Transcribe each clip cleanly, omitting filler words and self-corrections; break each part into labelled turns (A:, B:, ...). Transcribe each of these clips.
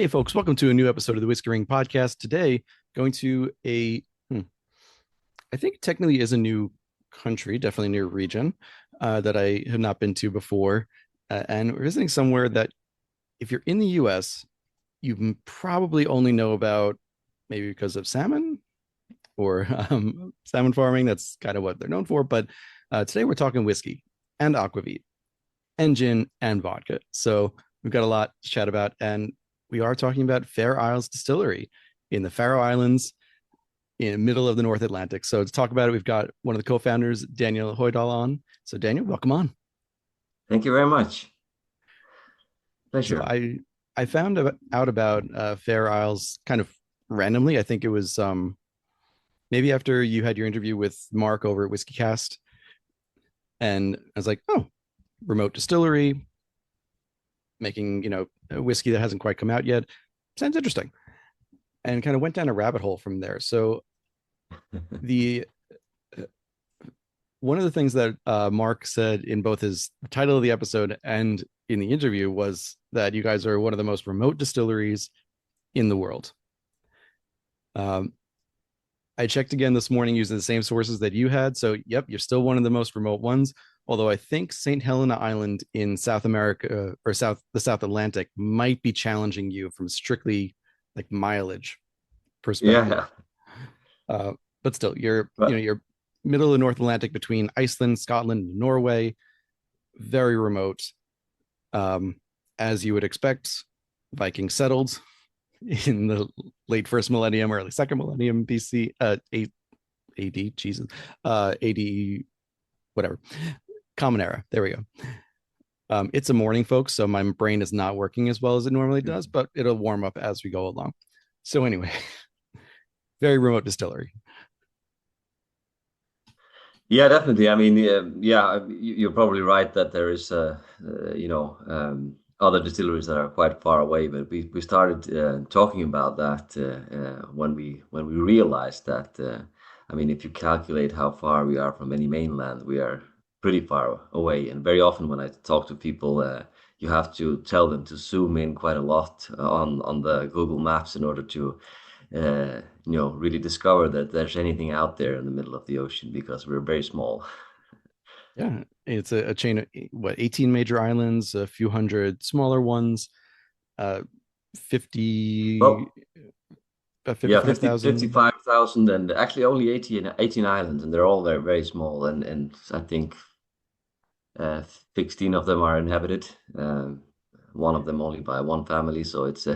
A: Hey, folks, welcome to a new episode of the Whiskey Ring podcast. Today, going to I think technically is a new country, definitely a new region that I have not been to before. And we're visiting somewhere that if you're in the US, you probably only know about maybe because of salmon or salmon farming. That's kind of what they're known for. But today we're talking whiskey and aquavit and gin and vodka. So we've got a lot to chat about. And we are talking about Fair Isles Distillery in the Faroe Islands in the middle of the North Atlantic. So to talk about it, we've got one of the co-founders, Dánial Hoydal, on. So Dánial, welcome on.
B: Thank you very much.
A: So
B: Pleasure.
A: I found out about Fair Isles kind of randomly. I think it was maybe after you had your interview with Mark over at WhiskeyCast, and I was like, oh, remote distillery making a whiskey that hasn't quite come out yet. Sounds interesting, and kind of went down a rabbit hole from there. So the one of the things that Mark said in both his title of the episode and in the interview was that you guys are one of the most remote distilleries in the world. Um, I checked again this morning using the same sources that you had. So, yep, you're still one of the most remote ones. Although I think St. Helena Island in South America or the South Atlantic might be challenging you from strictly like mileage perspective.
B: Yeah,
A: Uh, but still,
B: but
A: you're middle of the North Atlantic between Iceland, Scotland, Norway, very remote. Um, as you would expect, Vikings settled in the late first millennium, early second millennium BC, AD, Jesus, AD, whatever, Common Era. There we go. It's a morning, folks, so my brain is not working as well as it normally does, but it'll warm up as we go along. So anyway, very remote distillery.
B: yeah, definitely. I mean, yeah, you're probably right that there is, other distilleries that are quite far away. But we started talking about that when we realized that. I mean, if you calculate how far we are from any mainland, we are pretty far away. And very often when I talk to people, you have to tell them to zoom in quite a lot on the Google Maps in order to really discover that there's anything out there in the middle of the ocean because we're very small.
A: Yeah, it's a chain of what 18 major islands, a few hundred smaller ones, uh 50
B: Well,
A: about
B: yeah, 50
A: 55,000.
B: 55,000 and actually only 18 islands, and they're all very, very small. And I think 16 of them are inhabited. One of them only by one family. So it's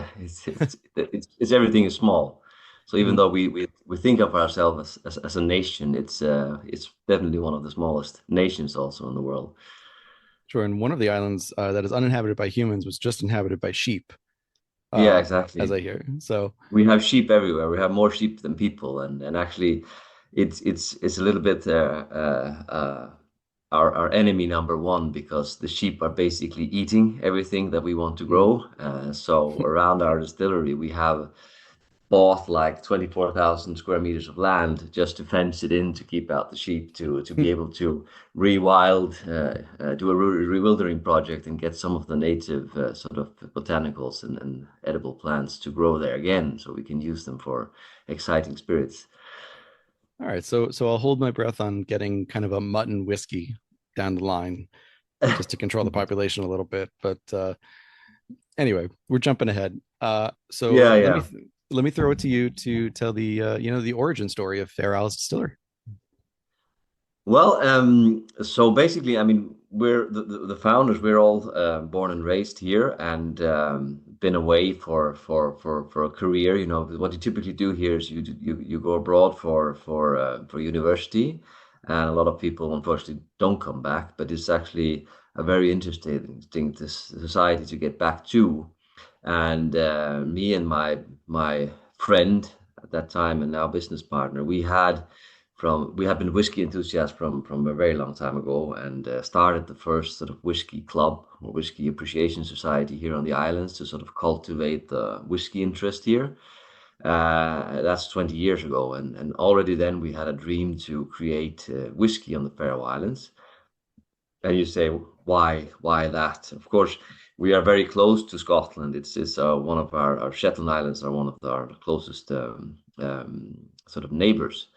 B: everything is small. So even
A: Mhm.
B: though we think of ourselves as a nation, it's definitely one of the smallest nations also in the world.
A: Sure, and one of the islands that is uninhabited by humans was just inhabited by sheep,
B: Yeah,
A: as
B: exactly.
A: I hear. So,
B: We have sheep everywhere. We have more sheep than people, and actually, it's a little bit our enemy number one because the sheep are basically eating everything that we want to
A: mm,
B: grow. So around our distillery, we have bought like 24,000 square meters of land just to fence it in to keep out the sheep to be able to rewild, do a rewildering project and get some of the native sort of botanicals and edible plants to grow there again so we can use them for exciting spirits.
A: all right, so I'll hold my breath on getting kind of a mutton whiskey down the line just to control the population a little bit. But anyway, we're jumping ahead. So
B: Yeah, yeah.
A: let me throw it to you to tell the the origin story of Fair Isles Distillery.
B: Well, so basically, I mean, we're the founders. We're all born and raised here, and been away for a career. You know, what you typically do here is you go abroad for university, and a lot of people unfortunately don't come back. But it's actually a very interesting thing to society to get back to. And me and my friend at that time and now business partner, we had been whiskey enthusiasts from a very long time ago, and started the first sort of whiskey club or whiskey appreciation society here on the islands to sort of cultivate the whiskey interest here. That's 20 years ago, and already then we had a dream to create whiskey on the Faroe Islands. And you say, why that? Of course, we are very close to Scotland. It's one of our Shetland Islands are one of our closest sort of neighbors.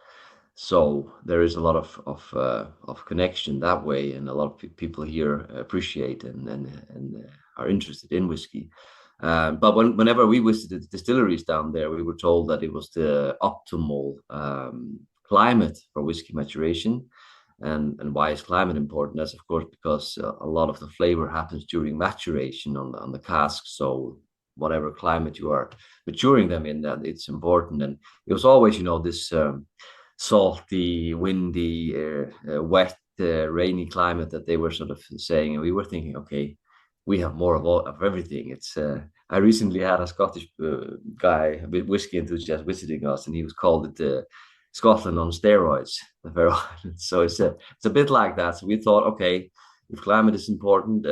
B: So there is a lot of connection that way, and a lot of people here appreciate and are interested in whiskey. But whenever we visited distilleries down there, we were told that it was the optimal climate for whiskey maturation. And why is climate important? That's of course because a lot of the flavor happens during maturation on the cask. So whatever climate you are maturing them in, that it's important. And it was always, this salty, windy, wet, rainy climate that they were sort of saying. And we were thinking, okay, we have more of everything. It's I recently had a Scottish guy, a whiskey enthusiast, visiting us, and he was called it Scotland on steroids, the Faroe Islands. So it's a bit like that. So we thought, okay, if climate is important,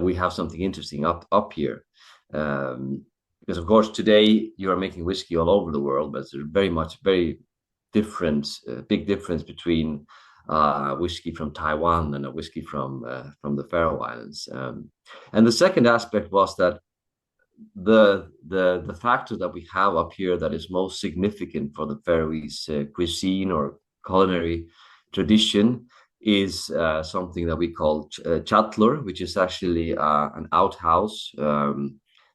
B: we have something interesting up here. Because of course today you are making whiskey all over the world, but there's very difference, big difference between whiskey from Taiwan and a whiskey from the Faroe Islands. And the second aspect was that the factor that we have up here that is most significant for the Faroese cuisine or culinary tradition is something that we call chatler, which is actually an outhouse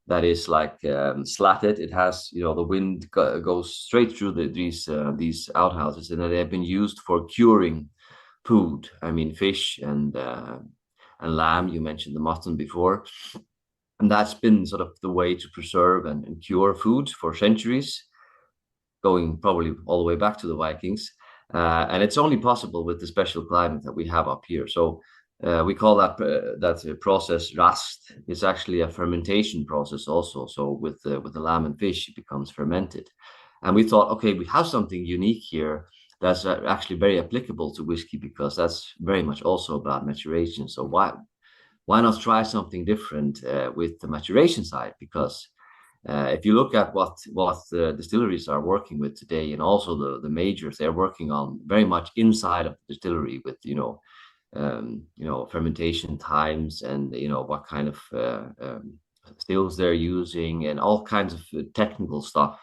B: that is like slatted. It has, the wind goes straight through these outhouses, and they have been used for curing food. I mean, fish and lamb. You mentioned the mutton before, and that's been sort of the way to preserve and cure food for centuries, going probably all the way back to the Vikings. And it's only possible with the special climate that we have up here. So we call that process rast. It's actually a fermentation process also. So with the lamb and fish, it becomes fermented. And we thought, okay, we have something unique here that's actually very applicable to whiskey, because that's very much also about maturation. So why not try something different with the maturation side? Because if you look at what the distilleries are working with today, and also the majors, they're working on very much inside of the distillery with fermentation times, and what kind of stills they're using, and all kinds of technical stuff.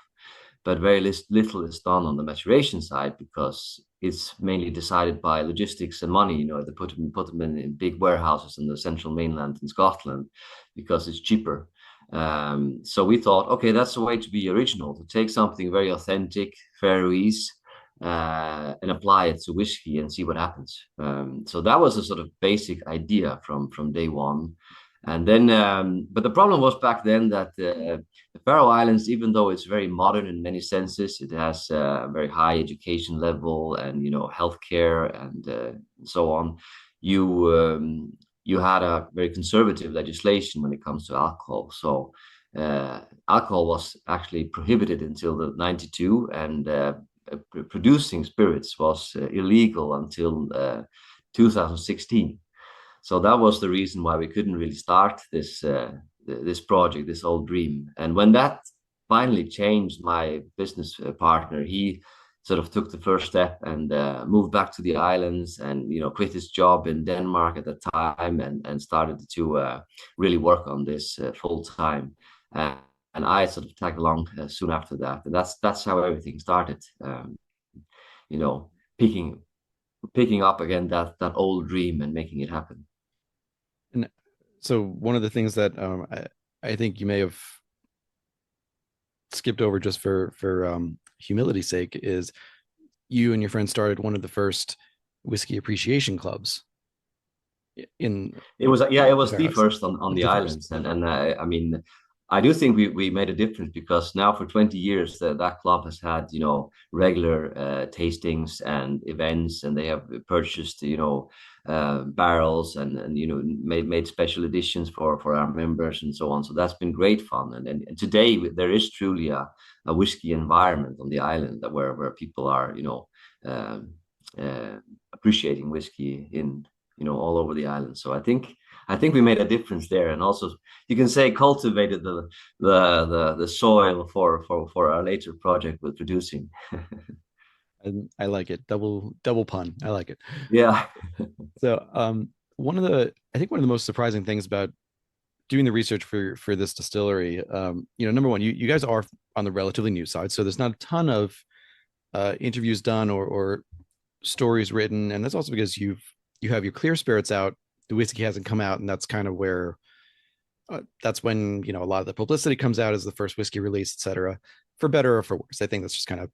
B: But very little is done on the maturation side, because it's mainly decided by logistics and money. They put them in big warehouses in the central mainland in Scotland because it's cheaper. So we thought, okay, that's a way to be original, to take something very authentic, Faroese, and apply it to whiskey and see what happens. So that was a sort of basic idea from day one. And then, but the problem was back then that the Faroe Islands, even though it's very modern in many senses, it has a very high education level and healthcare and so on. You had a very conservative legislation when it comes to alcohol. So alcohol was actually prohibited until the 92, and producing spirits was illegal until 2016. So that was the reason why we couldn't really start this project, this old dream. And when that finally changed, my business partner, he sort of took the first step and moved back to the islands, and quit his job in Denmark at the time, and started to really work on this full time. And I sort of tagged along soon after that, and that's how everything started. You know, picking up again that old dream and making it happen.
A: And so one of the things that I think you may have skipped over just for humility's sake is you and your friend started one of the first whiskey appreciation clubs in
B: It was the
A: Faroes.
B: first on the islands, and I mean, I do think we made a difference, because now for 20 years that club has had regular tastings and events, and they have purchased barrels and made special editions for our members and so on. So that's been great fun, and today there is truly a whiskey environment on the island where people are appreciating whiskey in all over the island. So I think we made a difference there, and also you can say cultivated the soil for our later project with producing.
A: And I like it. Double pun. I like it.
B: Yeah.
A: So I think one of the most surprising things about doing the research for this distillery, number one, you guys are on the relatively new side, so there's not a ton of interviews done or stories written, and that's also because you have your clear spirits out. The whiskey hasn't come out, and that's kind of where that's when a lot of the publicity comes out as the first whiskey release, etc. For better or for worse, I think that's just kind of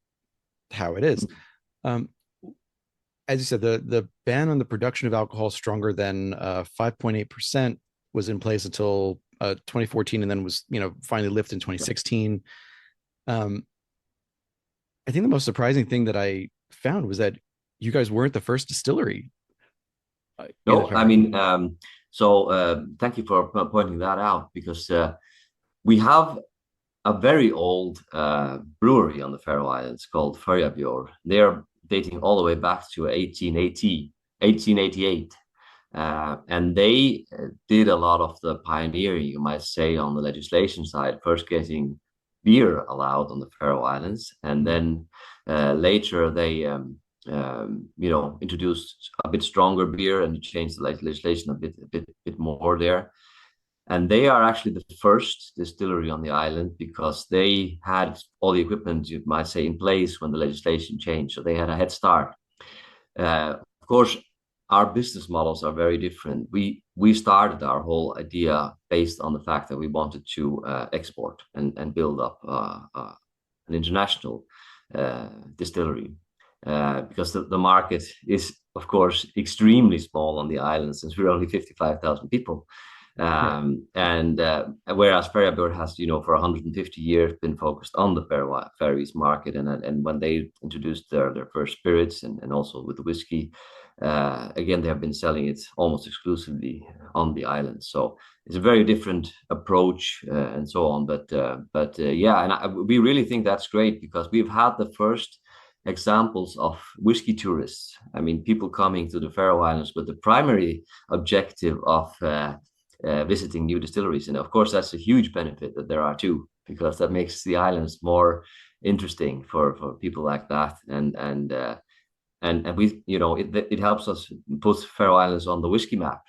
A: how it is. Um, as you said, the ban on the production of alcohol stronger than 5.8% was in place until 2014, and then was finally lifted in 2016. I think the most surprising thing that I found was that you guys weren't the first distillery in the
B: No, I
A: Faroe.
B: mean, thank you for pointing that out because we have a very old brewery on the Faroe Islands called Faer. They're dating all the way back to 1888. And they did a lot of the pioneering, you might say, on the legislation side, first getting beer allowed on the Faroe Islands. And then later they introduced a bit stronger beer and changed the legislation a bit more there. And they are actually the first distillery on the island because they had all the equipment, you might say, in place when the legislation changed. So they had a head start. Of course, our business models are very different. We started our whole idea based on the fact that we wanted to export and build up an international distillery. Because the market is, of course, extremely small on the island since we're only 55,000 people. And whereas Faroe has, for 150 years been focused on the Faroese market, and when they introduced their first spirits and also with the whiskey, again they have been selling it almost exclusively on the island. So it's a very different approach and so on. But yeah, and we really think that's great because we've had the first examples of whiskey tourists. I mean, people coming to the Faroe Islands with the primary objective of visiting new distilleries. And of course, that's a huge benefit that there are two, because that makes the islands more interesting for people like that. And we, it helps us put Faroe Islands on the whiskey map,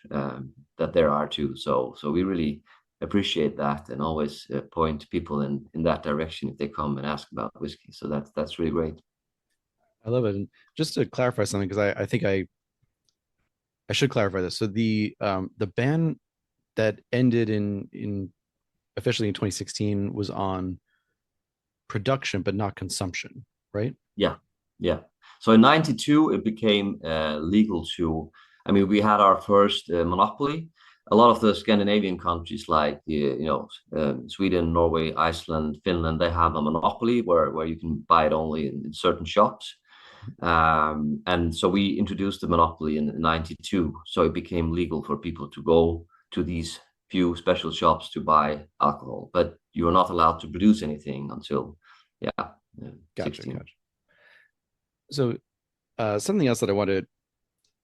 B: that there are two. So we really appreciate that and always point people in that direction if they come and ask about whiskey. So that's really great.
A: I love it. And just to clarify something, because I think I should clarify this. So the ban that ended in officially in 2016 was on production but not consumption, right?
B: Yeah. So in 92 it became legal to, I mean, we had our first monopoly. A lot of the Scandinavian countries like Sweden, Norway, Iceland, Finland, they have a monopoly where you can buy it only in certain shops. And so we introduced the monopoly in 92. So it became legal for people to go to these few special shops to buy alcohol, but you are not allowed to produce anything until,
A: Gotcha.
B: 16.
A: So something else that I want to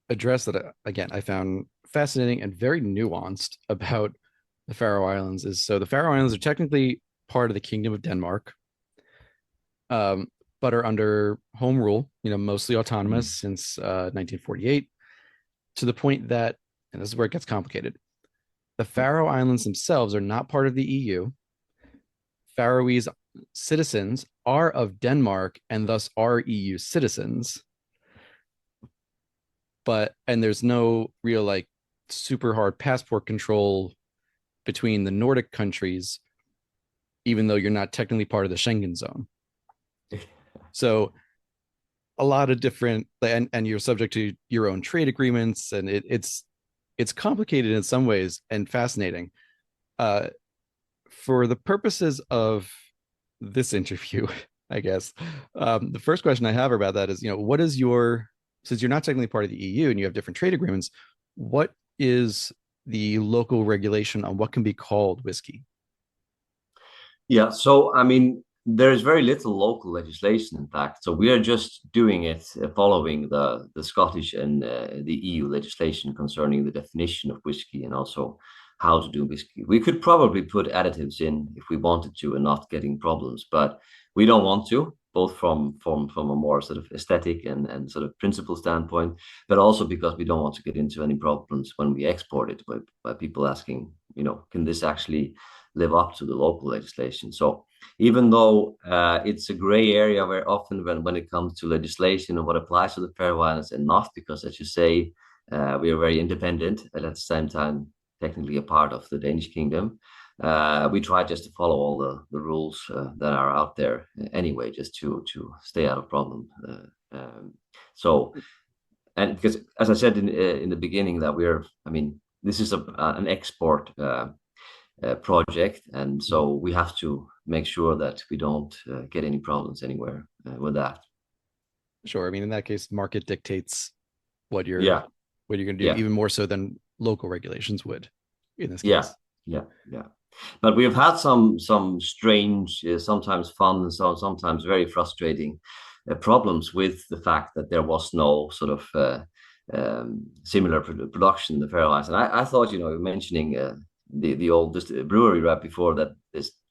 A: address that, again, I found fascinating and very nuanced about the Faroe Islands is, so the Faroe Islands are technically part of the Kingdom of Denmark, but are under home rule, mostly autonomous since 1948, to the point that, and this is where it gets complicated, the Faroe Islands themselves are not part of the EU. Faroese citizens are of Denmark and thus are EU citizens. And there's no real like super hard passport control between the Nordic countries, even though you're not technically part of the Schengen zone. So a lot of different, and you're subject to your own trade agreements, and it's complicated in some ways and fascinating. For the purposes of this interview, I guess, the first question I have about that is, what is since you're not technically part of the EU and you have different trade agreements, what is the local regulation on what can be called whiskey?
B: Yeah, so I mean, there is very little local legislation, in fact. So we are just doing it following the Scottish and the EU legislation concerning the definition of whiskey and also how to do whiskey. We could probably put additives in if we wanted to and not getting problems, but we don't want to, both from a more sort of aesthetic and sort of principle standpoint, but also because we don't want to get into any problems when we export it by people asking, can this actually live up to the local legislation? So even though it's a gray area very often when it comes to legislation and what applies to the Faroe Islands and not, because as you say, we are very independent and at the same time technically a part of the Danish kingdom. We try just to follow all the rules that are out there anyway, just to stay out of problem. So, and because as I said in the beginning, that this is an export project, and so we have to make sure that we don't get any problems anywhere with that.
A: Sure. I mean, in that case, market dictates what you're
B: Yeah,
A: what you're going to do,
B: yeah,
A: even more so than local regulations would in this
B: yeah,
A: case.
B: yeah. But we have had some strange, sometimes fun, and sometimes very frustrating problems with the fact that there was no sort of similar production in the Faroe Islands. And I thought, mentioning the old brewery right before that,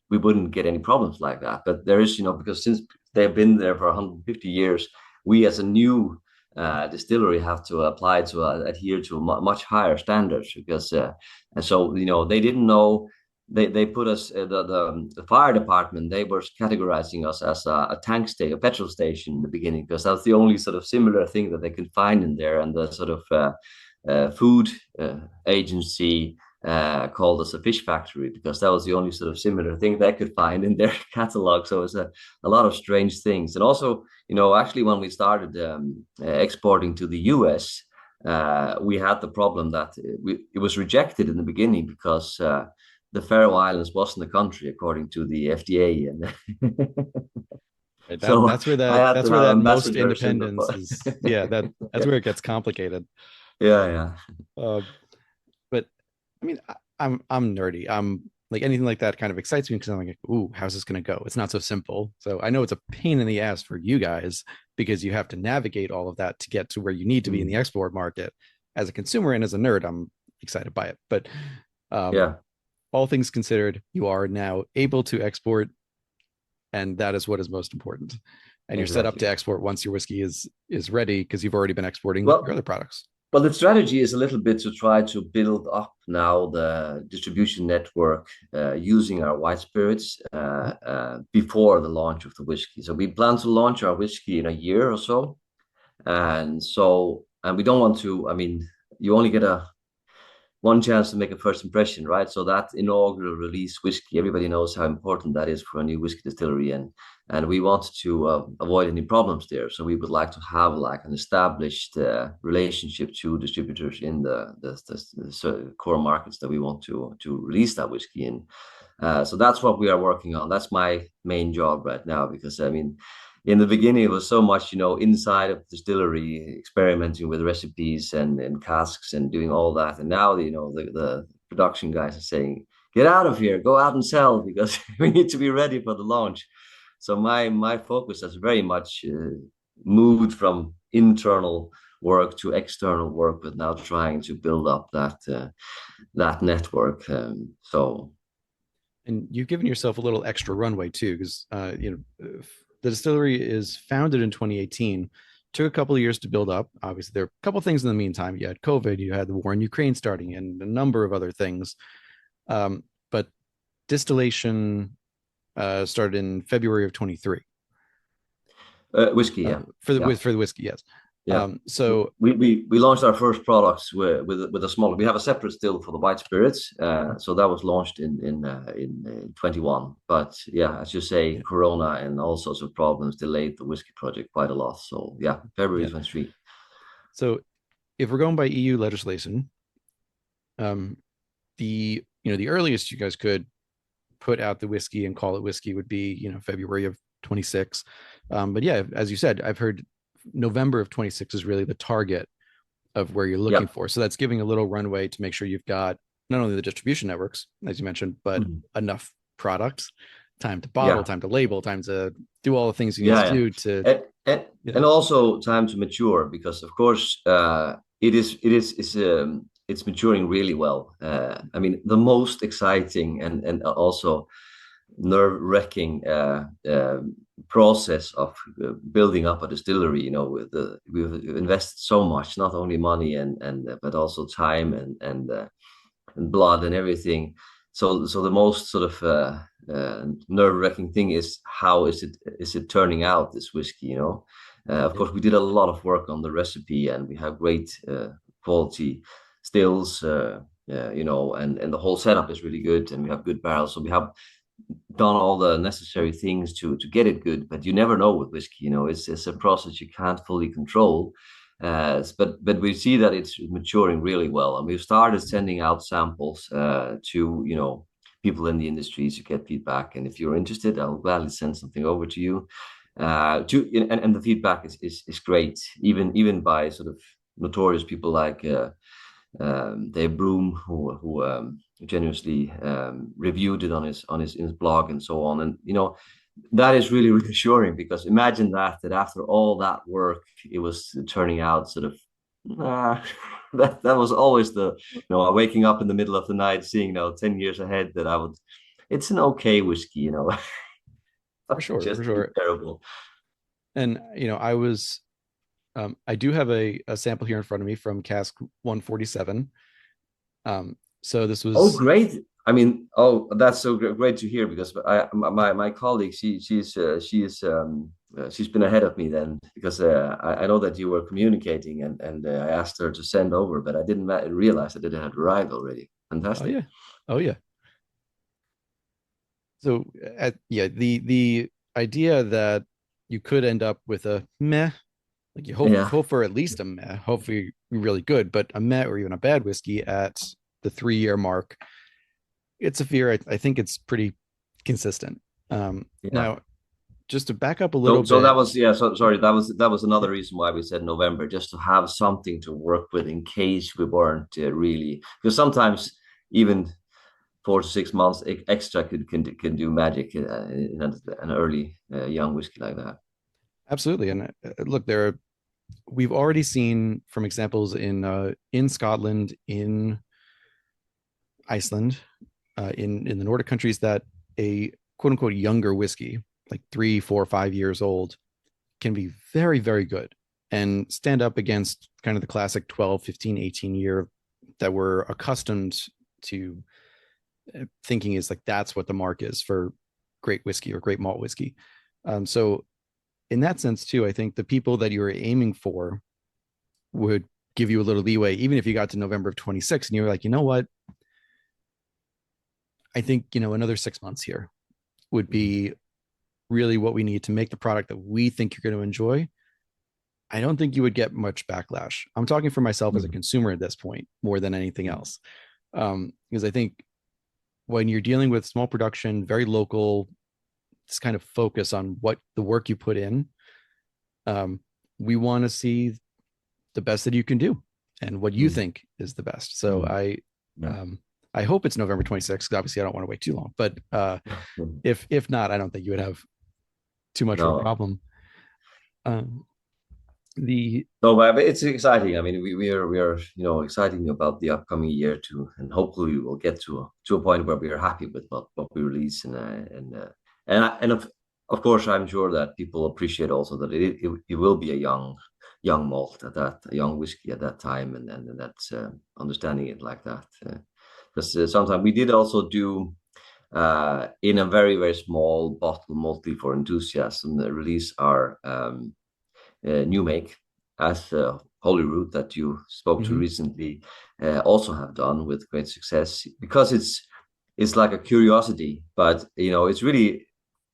B: we wouldn't get any problems like that. But there is, because since they've been there for 150 years, we as a new distillery have to apply to adhere to much higher standards, because and so they didn't know. They put us the fire department. They were categorizing us as a tank station, a petrol station in the beginning, because that's the only sort of similar thing that they could find in there. And the sort of food agency called us a fish factory, because that was the only sort of similar thing they could find in their catalog. So it's a lot of strange things. And also, actually, when we started exporting to the US, we had the problem that it was rejected in the beginning because the Faroe Islands wasn't a country according to the FDA, and
A: Right.
B: so
A: That's where
B: I had
A: that's
B: to
A: where
B: have
A: that most
B: ambassador syndrome.
A: independence is. Yeah, that's where it gets complicated.
B: Yeah, yeah,
A: Uh, but I mean, I'm nerdy. I'm like anything like that kind of excites me because I'm like, ooh, how's this going to go? It's not so simple. So I know it's a pain in the ass for you guys because you have to navigate all of that to get to where you need to be in the
B: mm.
A: export market. As a consumer and as a nerd, I'm excited by it. But um,
B: Yeah,
A: all things considered, you are now able to export, and that is what is most important. And you're set up to
B: exactly.
A: export once your whiskey is ready because you've already been exporting your
B: Well,
A: other products.
B: Well, the strategy is a little bit to try to build up now the distribution network using our white spirits before the launch of the whiskey. So we plan to launch our whiskey in a year or so, and we don't want to. I mean, you only get one chance to make a first impression, right? So that inaugural release whiskey, everybody knows how important that is for a new whiskey distillery, and we want to avoid any problems there. So we would like to have like an established relationship to distributors in the core markets that we want to release that whiskey in. So that's what we are working on. That's my main job right now, because I mean, in the beginning it was so much inside of the distillery, experimenting with recipes and casks and doing all that, and now the production guys are saying, get out of here, go out and sell, because we need to be ready for the launch. So my focus has very much moved from internal work to external work, but now trying to build up that network. So
A: And you've given yourself a little extra runway too, because the distillery is founded in 2018. Took a couple of years to build up. Obviously, there are a couple of things in the meantime. You had COVID, you had the war in Ukraine starting, and a number of other things. But distillation started in February of 23
B: whiskey, yeah, yeah.
A: for the whiskey. Yes.
B: Yeah,
A: So
B: we launched our first products with a smaller. We have a separate still for the white spirits, so that was launched in 21. But yeah, as you say,
A: yeah,
B: Corona and all sorts of problems delayed the whiskey project quite a lot. So yeah, February
A: yeah.
B: 23.
A: So if we're going by EU legislation, um, the earliest you guys could put out the whiskey and call it whiskey would be February of 26. But yeah, as you said, I've heard November of 26 is really the target of where you're looking
B: Yeah.
A: for. So that's giving a little runway to make sure you've got not only the distribution networks, as you mentioned, but
B: Mhm.
A: enough products, time to bottle,
B: Yeah.
A: time to label, time to do all the things you need
B: Yeah,
A: to
B: yeah.
A: do to,
B: And, and
A: you know,
B: and also time to mature, because of course it's maturing really well. I mean, the most exciting and also nerve-wracking process of building up a distillery. We've invested so much, not only money and but also time and and blood and everything. So the most sort of nerve-wracking thing is how is it turning out, this whiskey, you know? Of
A: Yeah,
B: course, we did a lot of work on the recipe, and we have great quality stills, you know, and the whole setup is really good, and we have good barrels. So we have done all the necessary things to get it good, but you never know with whiskey. You know, it's a process you can't fully control. But we see that it's maturing really well, and we've started sending out samples to, you know, people in the industry to get feedback. And if you're interested, I'll gladly send something over to you. And the feedback is great, even by sort of notorious people like Dave Broom, who generously reviewed it on his blog and so on. And you know, that is really reassuring, because imagine that after all that work, it was turning out sort of that was always the, you know, waking up in the middle of the night seeing, you know, 10 years ahead that I would, it's an okay whiskey, you know.
A: for sure, for
B: Just
A: sure.
B: terrible.
A: And I do have a sample here in front of me from cask 147. So this
B: Oh,
A: was
B: great. I mean, oh, that's so great to hear, because my colleague, she's been ahead of me then, because I know that you were communicating, and I asked her to send over, but I didn't realize that it had arrived already.
A: oh
B: Fantastic.
A: yeah, oh yeah. So the idea that you could end up with a meh, like you
B: Yeah.
A: hope for at least a meh, hopefully really good, but a meh or even a bad whiskey at the 3 year mark, it's a fear. I think it's pretty consistent.
B: Yeah.
A: Now, just to back up a little
B: So that
A: bit,
B: was, yeah, so sorry, that was
A: yeah,
B: another reason why we said November, just to have something to work with in case we weren't really, because sometimes even 4 to 6 months extra can do magic in an early young whiskey like that.
A: absolutely. And look, we've already seen from examples in Scotland, in Iceland, in the Nordic countries, that a quote unquote younger whiskey, like 3, 4, 5 years old, can be very, very good and stand up against kind of the classic 12, 15, 18 year that we're accustomed to thinking is like that's what the mark is for great whiskey or great malt whiskey. So in that sense too, I think the people that you're aiming for would give you a little leeway, even if you got to November of 26 and you're like, you know what, I think, another 6 months here would be really what we need to make the product that we think you're going to enjoy. I don't think you would get much backlash. I'm talking for myself as a
B: Mhm.
A: consumer at this point more than anything else. Because I think when you're dealing with small production, very local, this kind of focus on what the work you put in, um, we want to see the best that you can do and what you
B: Mm.
A: think is the best. So
B: Mm. Yeah.
A: I hope it's November 26th. Obviously, I don't want to wait too long, but
B: Mm.
A: if not, I don't think you would have too much of a
B: No.
A: problem. Um, the
B: No, but it's exciting. I mean, we are exciting about the upcoming year too, and hopefully we will get to a point where we are happy with what we release, and of course I'm sure that people appreciate also that it will be a young malt at that, a young whiskey at that time, and that's understanding it like that, because sometimes we did also do in a very very small bottle, mostly for enthusiasm, release our new make, as Holyrood that you spoke to
A: Mhm.
B: recently also have done with great success, because it's like a curiosity, but it's really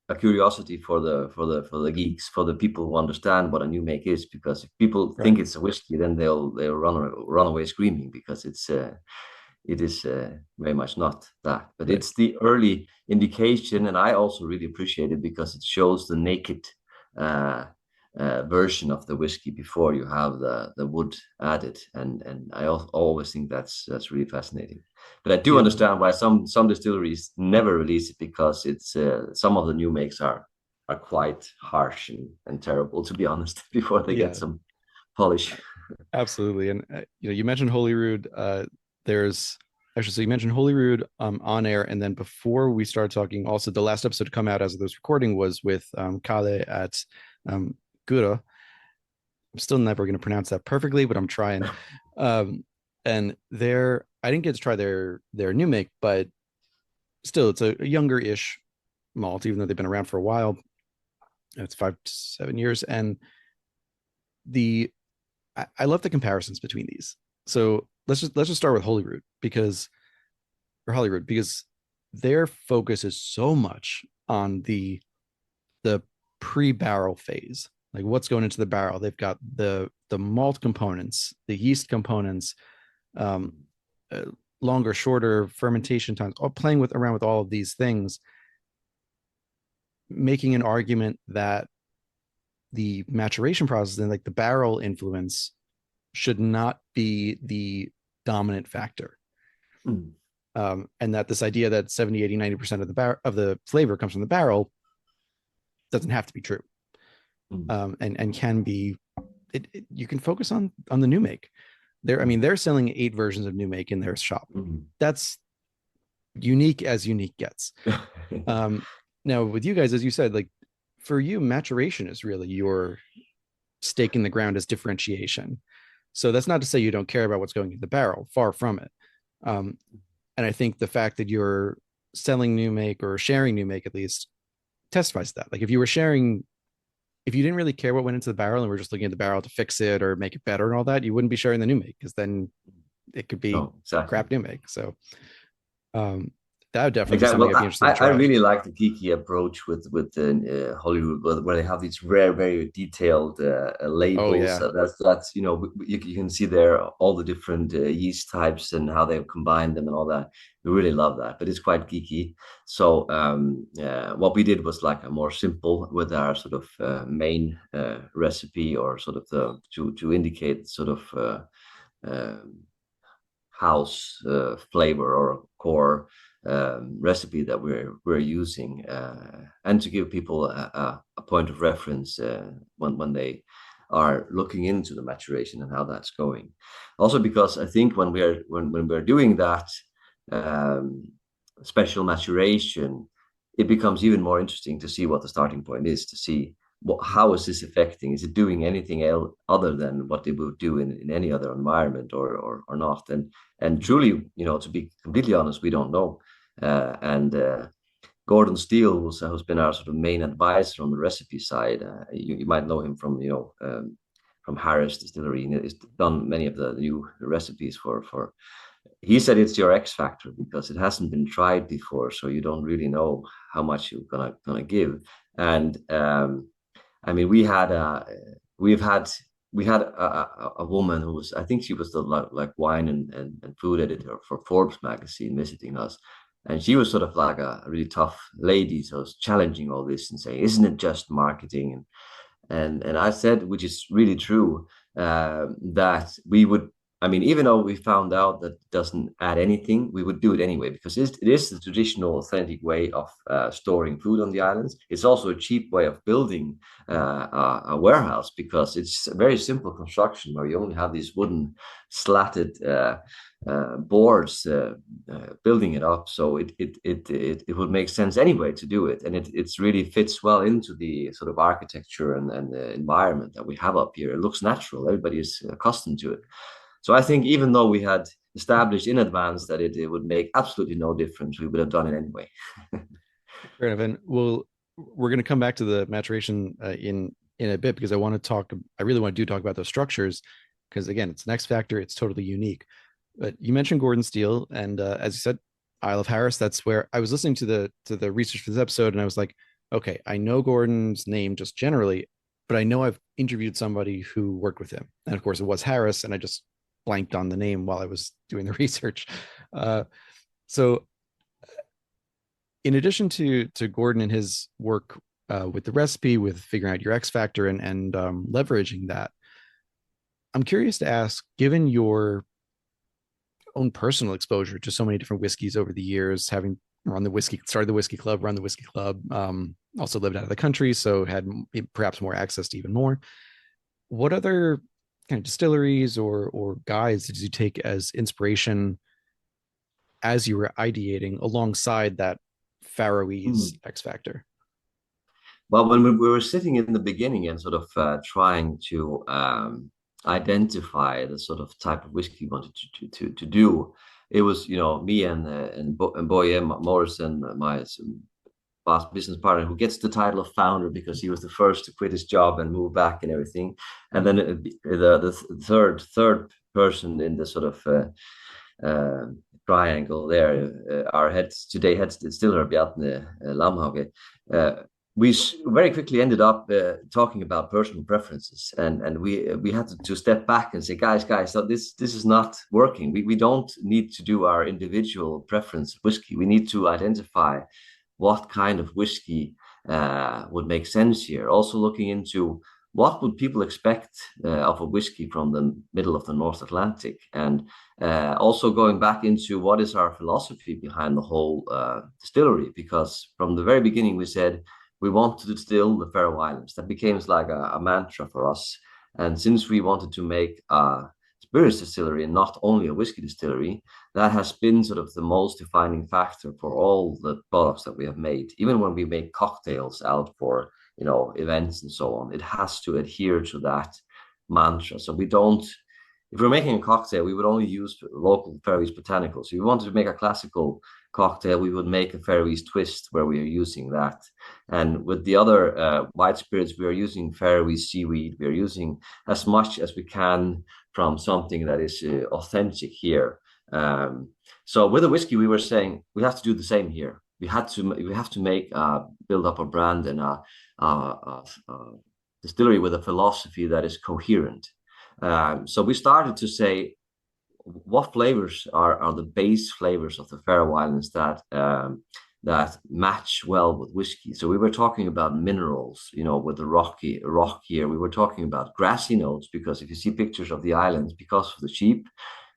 B: a curiosity for the geeks, for the people who understand what a new make is, because if people
A: Right,
B: think it's a whiskey, then they'll run away screaming, because it is very much not that, but
A: right.
B: it's the early indication, and I also really appreciate it because it shows the naked uh, version of the whiskey before you have the wood added, and I always think that's really fascinating. But I do
A: Yeah,
B: understand why some distilleries never release it, because it's some of the new makes are quite harsh and terrible, to be honest, before they get
A: yeah,
B: some polish.
A: absolutely. And you mentioned Holyrood. There's actually, so you mentioned Holyrood on air, and then before we started talking, also the last episode to come out as of this recording was with Kale at um, Gura. I'm still never going to pronounce that perfectly, but I'm trying. Um, And I didn't get to try their new make, but still, it's a younger-ish malt, even though they've been around for a while. It's 5 to 7 years, and the I love the comparisons between these. So let's just start with Holyrood because their focus is so much on the pre-barrel phase, like what's going into the barrel. They've got the malt components, the yeast components, um, uh, longer, shorter fermentation times, all playing with around with all of these things, making an argument that the maturation process and like the barrel influence should not be the dominant factor.
B: Mm.
A: And that this idea that 70, 80, 90% of the flavor comes from the barrel doesn't have to be true.
B: Mm.
A: And can be you can focus on the new make. They're selling 8 versions of new make in their shop.
B: Mm.
A: That's unique as unique gets. Um, Now with you guys, as you said, like for you, maturation is really your stake in the ground as differentiation. So that's not to say you don't care about what's going in the barrel, far from it. Um, and I think the fact that you're selling new make or sharing new make at least testifies to that. Like if you didn't really care what went into the barrel and we're just looking at the barrel to fix it or make it better and all that, you wouldn't be sharing the new make because then it could be
B: No, exactly.
A: crap new make. So um, that would definitely be
B: Exactly.
A: something
B: Well,
A: I'd be interested to
B: I
A: try.
B: really like the Kiki approach with the Hollywood, where they have these rare, very detailed
A: Oh
B: labels.
A: yeah.
B: That's you can see there all the different yeast types and how they've combined them and all that. We really love that, but it's quite geeky. So what we did was like a more simple with our sort of main recipe or sort of the to indicate sort of um house flavor or core recipe that we're using, and to give people a point of reference when they are looking into the maturation and how that's going. Also, because I think when we're doing that um, special maturation, it becomes even more interesting to see what the starting point is, to see how is this affecting? Is it doing anything else other than what they would do in any other environment or not? And truly, to be completely honest, we don't know. And Gordon Steele, who's been our sort of main advisor on the recipe side, you might know him from Harris Distillery. He's done many of the new recipes for. He said it's your X factor because it hasn't been tried before, so you don't really know how much you're gonna give. And I mean, we've had we had a woman who was, I think she was the like wine and food editor for Forbes magazine visiting us, and she was sort of like a really tough lady, so was challenging all this and saying, "Isn't it just marketing?" And I said, which is really true, that we would. I mean, even though we found out that it doesn't add anything, we would do it anyway because it is the traditional, authentic way of storing food on the islands. It's also a cheap way of building a warehouse because it's a very simple construction where you only have these wooden slatted boards building it up. So it would make sense anyway to do it, and it's really fits well into the sort of architecture and the environment that we have up here. It looks natural. Everybody is accustomed to it. So I think even though we had established in advance that it would make absolutely no difference, we would have done it anyway.
A: Fair enough. And we're going to come back to the maturation in a bit because I really want to talk about those structures because again, it's an X factor. It's totally unique. But you mentioned Gordon Steele, and as you said, Isle of Harris. That's where I was listening to the research for this episode, and I was like, okay, I know Gordon's name just generally, but I know I've interviewed somebody who worked with him, and of course it was Harris, and I just blanked on the name while I was doing the research. So in addition to Gordon and his work with the recipe, with figuring out your X factor and leveraging that, I'm curious to ask, given your own personal exposure to so many different whiskeys over the years, having started the whiskey club, run the whiskey club, also lived out of the country, so had perhaps more access to even more. What other kind of distilleries or guides did you take as inspiration as you were ideating alongside that Faroese
B: Mm.
A: X Factor?
B: Well, when we were sitting in the beginning and sort of trying to identify the sort of type of whiskey we wanted to do. It was, me and Boye Morrison, my past business partner, who gets the title of founder because he was the first to quit his job and move back and everything. And then the third person in the sort of uh, triangle there, our head distiller Bjarne Lamhauge. We very quickly ended up talking about personal preferences, and we had to step back and say, guys, so this is not working. We don't need to do our individual preference whiskey. We need to identify what kind of whiskey would make sense here. Also looking into what would people expect of a whiskey from the middle of the North Atlantic, and also going back into what is our philosophy behind the whole distillery, because from the very beginning we said we want to distill the Faroe Islands. That became like a mantra for us. And since we wanted to make a spirits distillery and not only a whiskey distillery, that has been sort of the most defining factor for all the products that we have made. Even when we make cocktails out for events and so on, it has to adhere to that mantra. So we don't, if we're making a cocktail, we would only use local Faroese botanicals. If we wanted to make a classical cocktail, we would make a Faroese twist where we are using that. And with the other white spirits, we are using Faroese seaweed. We are using as much as we can from something that is authentic here. So with the whiskey, we were saying we have to do the same here. We have to make build up a brand and a distillery with a philosophy that is coherent. So we started to say, what flavors are the base flavors of the Faroe Islands that match well with whiskey? So we were talking about minerals, with the rock here. We were talking about grassy notes, because if you see pictures of the islands, because of the sheep,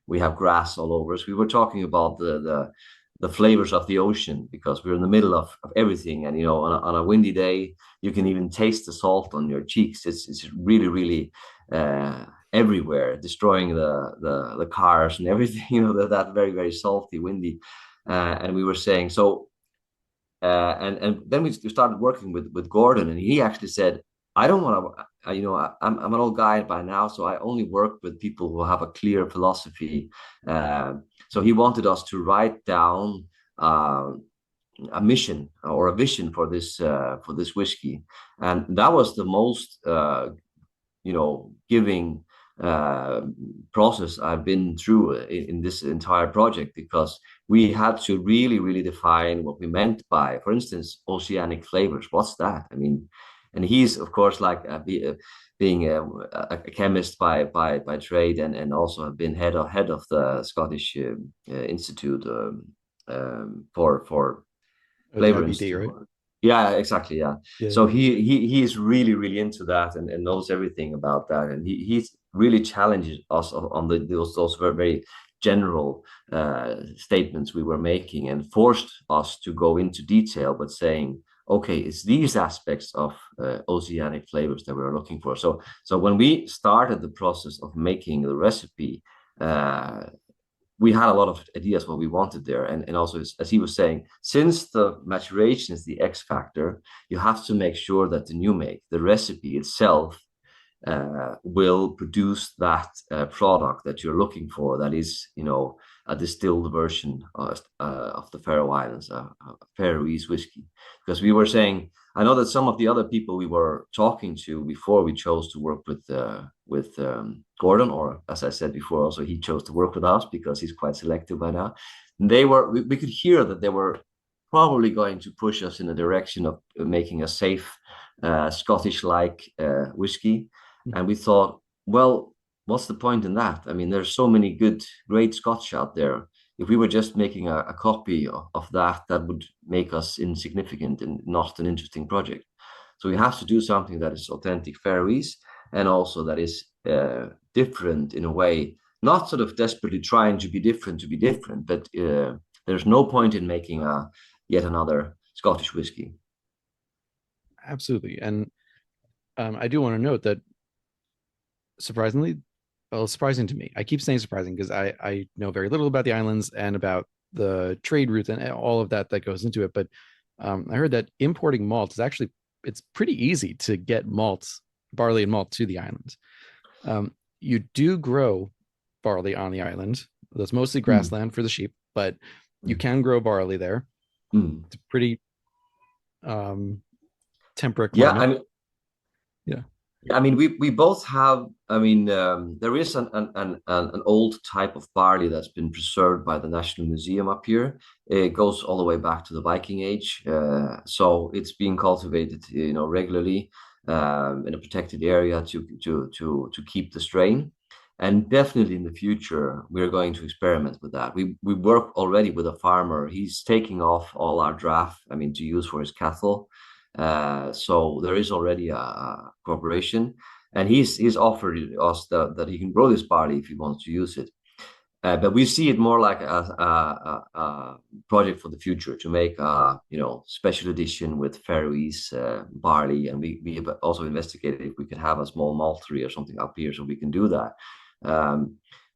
B: we have grass all over us. We were talking about the flavors of the ocean, because we're in the middle of everything. And on a windy day, you can even taste the salt on your cheeks. It's really, really everywhere, destroying the cars and everything. That very, very salty, windy. And we were saying so. And then we started working with Gordon, and he actually said, I don't want to. I'm an old guy by now, so I only work with people who have a clear philosophy. So he wanted us to write down a mission or a vision for this whiskey, and that was the most giving process I've been through in this entire project, because we had to really, really define what we meant by, for instance, oceanic flavors. What's that? I mean, and he's of course like being a chemist by trade, and also have been head of the Scottish Institute for
A: Oh, the
B: Flavor
A: IBD,
B: Institute.
A: right?
B: Yeah, exactly. Yeah.
A: Yeah.
B: So he is really, really into that, and knows everything about that, and he's really challenged us on those very, very general statements we were making, and forced us to go into detail, but saying, okay, it's these aspects of oceanic flavors that we are looking for. So when we started the process of making the recipe, we had a lot of ideas what we wanted there. And also, as he was saying, since the maturation is the X factor, you have to make sure that the new make, the recipe itself, will produce that product that you're looking for, that is, a distilled version of the Faroe Islands, a Faroese whiskey. Because we were saying, I know that some of the other people we were talking to before we chose to work with Gordon, or as I said before, also he chose to work with us because he's quite selective by now. We could hear that they were probably going to push us in a direction of making a safe Scottish-like whiskey. And we thought, well, what's the point in that? I mean, there's so many great Scotch out there. If we were just making a copy of that would make us insignificant and not an interesting project. So we have to do something that is authentic Faroese, and also that is different in a way, not sort of desperately trying to be different, but there's no point in making yet another Scottish whiskey.
A: Absolutely. And I do want to note that surprisingly, well, surprising to me. I keep saying surprising because I know very little about the islands and about the trade route and all of that goes into it. But I heard that importing malt is actually, it's pretty easy to get malts, barley and malt to the islands. you do grow barley on the island. That's mostly
B: Mm,
A: grassland for the sheep, but you
B: mm,
A: can grow barley there.
B: mm.
A: It's a pretty um, temperate
B: Yeah,
A: climate. Yeah.
B: I mean, we both have. I mean, there is an old type of barley that's been preserved by the National Museum up here. It goes all the way back to the Viking Age, so it's being cultivated, regularly in a protected area to keep the strain. And definitely in the future, we're going to experiment with that. We work already with a farmer. He's taking off all our draft, I mean, to use for his cattle. So there is already a cooperation, and he's offered us that he can grow this barley if he wants to use it. But we see it more like a project for the future to make a special edition with Faroese barley, and we have also investigated if we could have a small maltery or something up here, so we can do that.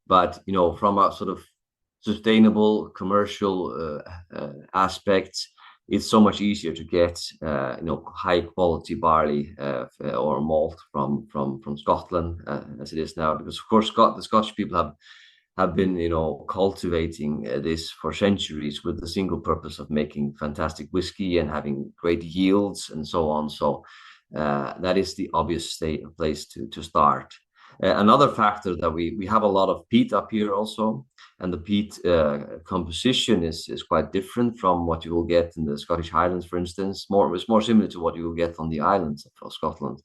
B: But from a sort of sustainable commercial aspects, it's so much easier to get high quality barley or malt from Scotland as it is now, because of course the Scottish people have been cultivating this for centuries with the single purpose of making fantastic whiskey and having great yields and so on. So that is the obvious place to start. Another factor that we have a lot of peat up here also, and the peat composition is quite different from what you will get in the Scottish Highlands, for instance. It's more similar to what you will get on the islands of Scotland.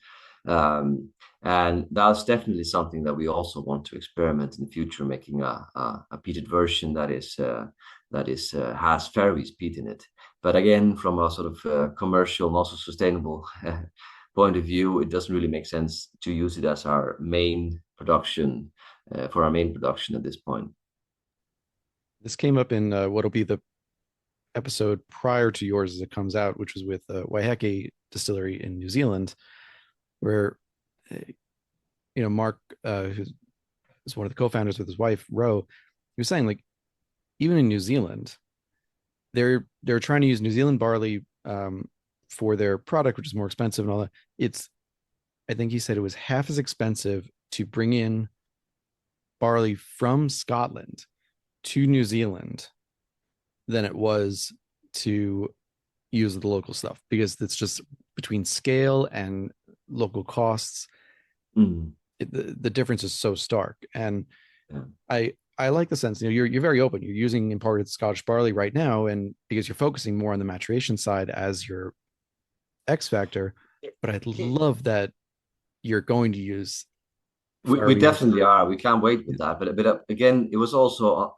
B: And that's definitely something that we also want to experiment in the future, making a peated version that has Faroese peat in it. But again, from a sort of commercial and also sustainable point of view, it doesn't really make sense to use it as our main production for our main production at this point.
A: This came up in what'll be the episode prior to yours as it comes out, which was with Waiheke Distillery in New Zealand, where uh, Mark, who is one of the co-founders with his wife Ro, he was saying like even in New Zealand, they're trying to use New Zealand barley for their product, which is more expensive and all that. It's I think he said it was half as expensive to bring in barley from Scotland to New Zealand than it was to use the local stuff, because it's just between scale and local costs.
B: Mm,
A: The difference is so stark. And
B: yeah.
A: I like the sense, you're very open. You're using imported Scottish barley right now, and because you're focusing more on the maturation side as your X factor. But I'd love that you're going to use
B: We
A: Faroese.
B: definitely are. We can't wait
A: Yeah.
B: with that. But again, it was also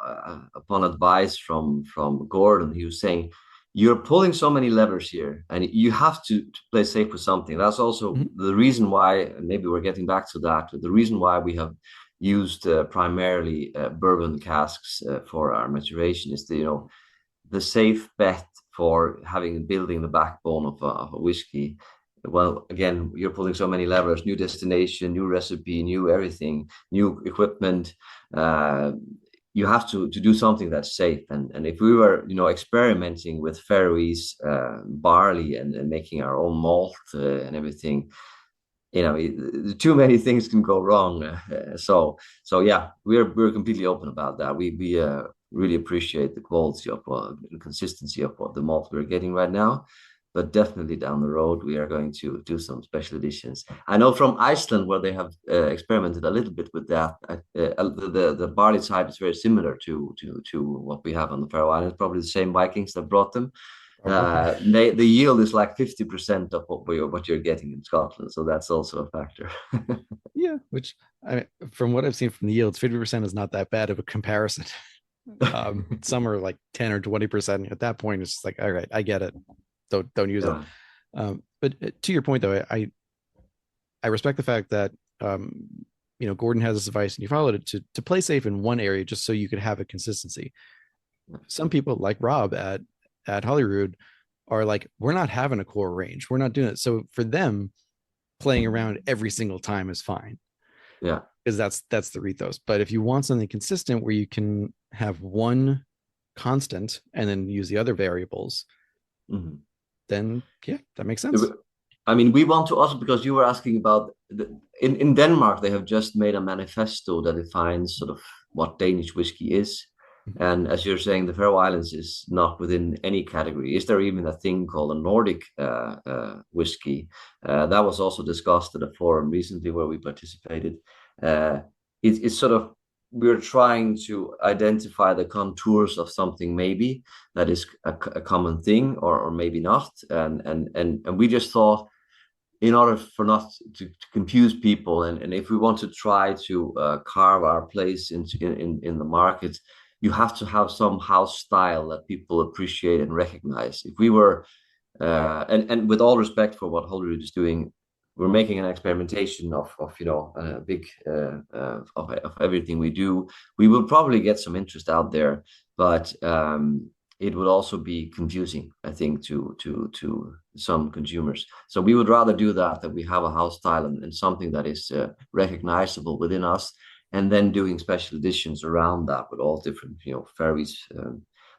B: upon advice from Gordon. He was saying, "You're pulling so many levers here, and you have to play safe with something." That's also
A: Mhm.
B: the reason why. And maybe we're getting back to that. The reason why we have used primarily bourbon casks for our maturation is the safe bet for having building the backbone of a whiskey. Well, again, you're pulling so many levers: new destination, new recipe, new everything, new equipment. uh, you have to do something that's safe. And if we were experimenting with Faroese barley and making our own malt and everything, too many things can go wrong. So yeah, we're completely open about that. We really appreciate the quality of the consistency of what the malt we're getting right now. But definitely down the road, we are going to do some special editions. I know from Iceland, where they have experimented a little bit with that. The barley type is very similar to what we have on the Faroe Islands. Probably the same Vikings that brought them.
A: Probably.
B: The yield is like 50% of what you're getting in Scotland, so that's also a factor.
A: Yeah, which from what I've seen from the yields, 50% is not that bad of a comparison. Some are like 10 or 20%. At that point, it's just like, all right, I get it. Don't use it.
B: Yeah.
A: But to your point, though, I respect the fact that Gordon has this advice and you followed it to play safe in one area just so you could have a consistency. Some people like Rob at Holyrood are like, we're not having a core range. We're not doing it. So for them, playing around every single time is fine,
B: Yeah.
A: because that's the ethos. But if you want something consistent where you can have one constant and then use the other variables,
B: Mhm.
A: then yeah, that makes sense.
B: I mean, we want to also, because you were asking about in Denmark, they have just made a manifesto that defines sort of what Danish whiskey is. And as you're saying, the Faroe Islands is not within any category. Is there even a thing called a Nordic whiskey? That was also discussed at a forum recently where we participated. Uh, it's sort of, we're trying to identify the contours of something maybe that is a common thing, or maybe not. And we just thought, in order for not to confuse people, and if we want to try to carve our place in the market, you have to have some house style that people appreciate and recognize. If we were and with all respect for what Holyrood is doing, we're making an experimentation of big of everything we do. We will probably get some interest out there, but it would also be confusing, I think, to some consumers. So we would rather do that we have a house style and something that is recognizable within us, and then doing special editions around that with all different, Faroese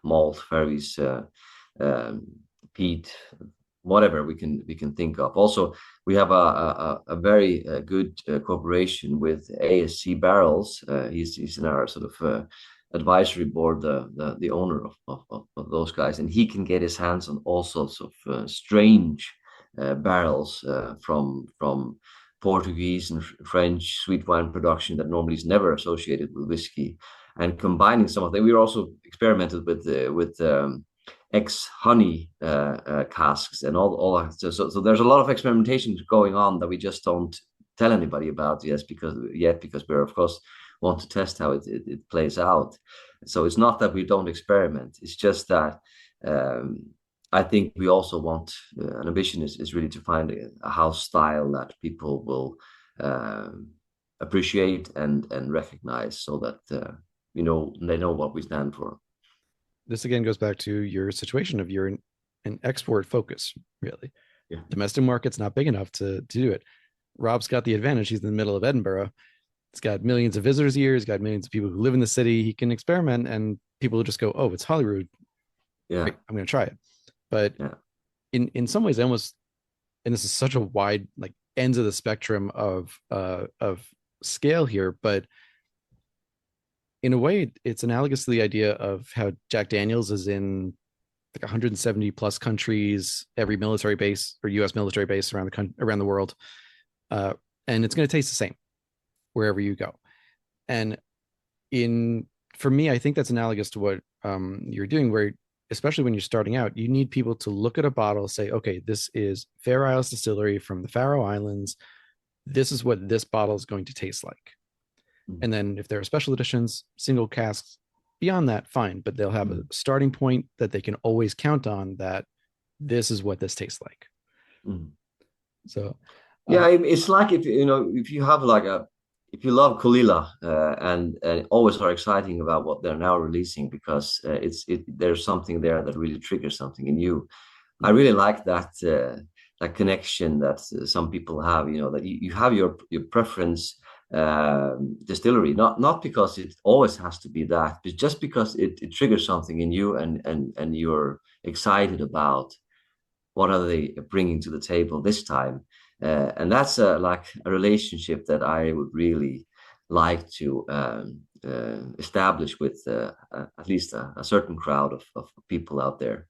B: malt, Faroese um, peat, whatever we can think of. Also, we have a very good cooperation with ASC Barrels. He's in our sort of advisory board, the owner of those guys, and he can get his hands on all sorts of strange barrels from Portuguese and French sweet wine production that normally is never associated with whiskey, and combining some of them. We also experimented with ex-honey casks and all that. So there's a lot of experimentation going on that we just don't tell anybody about because we're, of course, want to test how it plays out. So it's not that we don't experiment. It's just that I think we also want an ambition is really to find a house style that people will appreciate and recognize, so that they know what we stand for.
A: This again goes back to your situation of you're an export focus, really.
B: Yeah.
A: Domestic market's not big enough to do it. Rob's got the advantage. He's in the middle of Edinburgh. It's got millions of visitors a year. He's got millions of people who live in the city. He can experiment, and people will just go, "Oh, it's Holyrood.
B: Yeah,
A: Great, I'm going to try it." But
B: yeah,
A: in some ways, I almost, and this is such a wide like ends of the spectrum of scale here, but in a way, it's analogous to the idea of how Jack Daniels is in like 170 plus countries, every military base or U.S. military base around the world, and it's going to taste the same wherever you go. And in for me, I think that's analogous to what you're doing, where especially when you're starting out, you need people to look at a bottle, say, okay, this is Fair Isles Distillery from the Faroe Islands. This is what this bottle is going to taste like. And then if there are special editions, single casks, beyond that, fine. But they'll have a starting point that they can always count on, that this is what this tastes like.
B: mm.
A: So
B: Yeah, it's like, if you have like if you love Kalila and always are exciting about what they're now releasing, because there's something there that really triggers something in you. I really like that connection that some people have. That you have your preference distillery, not because it always has to be that, but just because it triggers something in you, and you're excited about what are they bringing to the table this time. And that's like a relationship that I would really like to establish with at least a certain crowd of people out there.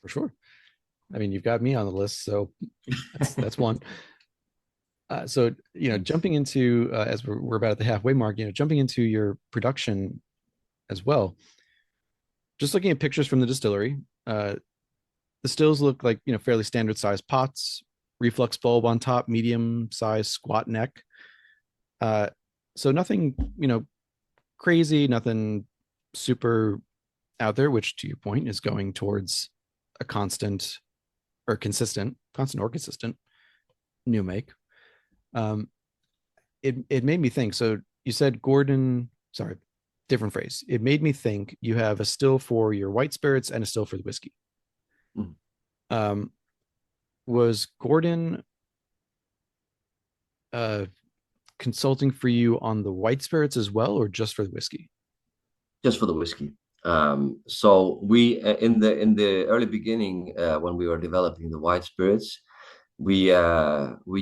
A: for sure. I mean, you've got me on the list, so that's one. So jumping into as we're about at the halfway mark, jumping into your production as well. Just looking at pictures from the distillery, the stills look like fairly standard sized pots, reflux bulb on top, medium size squat neck. So nothing crazy, nothing super out there, which to your point is going towards a constant or consistent new make. It made me think. So you said Gordon, sorry, different phrase. It made me think you have a still for your white spirits and a still for the whiskey.
B: Mm.
A: Was Gordon consulting for you on the white spirits as well, or just for the whiskey?
B: Just for the whiskey. So we in the early beginning, when we were developing the white spirits, we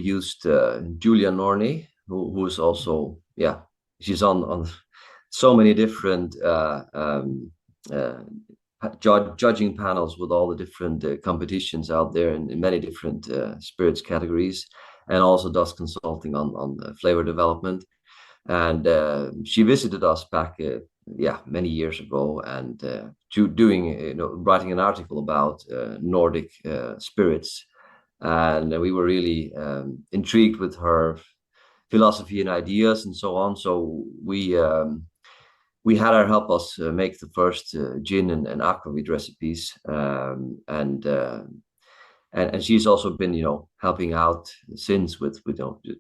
B: used Julia Norney, who is also, yeah, she's on so many different uh, judging panels with all the different competitions out there in many different spirits categories, and also does consulting on flavor development. And she visited us back, yeah, many years ago, and doing, writing an article about Nordic spirits, and we were really intrigued with her philosophy and ideas and so on. So we had her help us make the first gin and aquavit recipes, and she's also been, helping out since with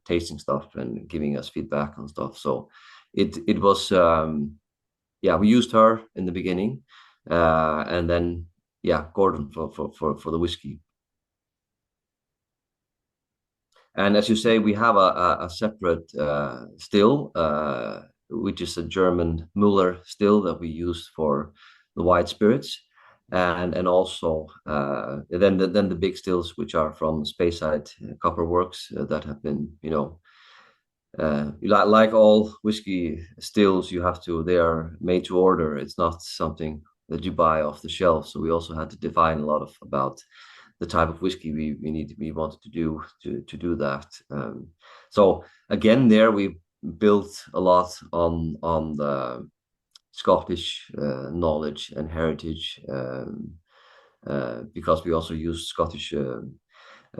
B: tasting stuff and giving us feedback on stuff. So it was, yeah, we used her in the beginning, and then, yeah, Gordon for the whiskey. And as you say, we have a separate still, which is a German Müller still that we use for the white spirits, and also then the big stills, which are from Speyside Copper Works, that have been, like all whiskey stills, they are made to order. It's not something that you buy off the shelf. So we also had to define a lot about the type of whiskey we wanted to do that. So again, there we built a lot on the Scottish knowledge and heritage, because we also used Scottish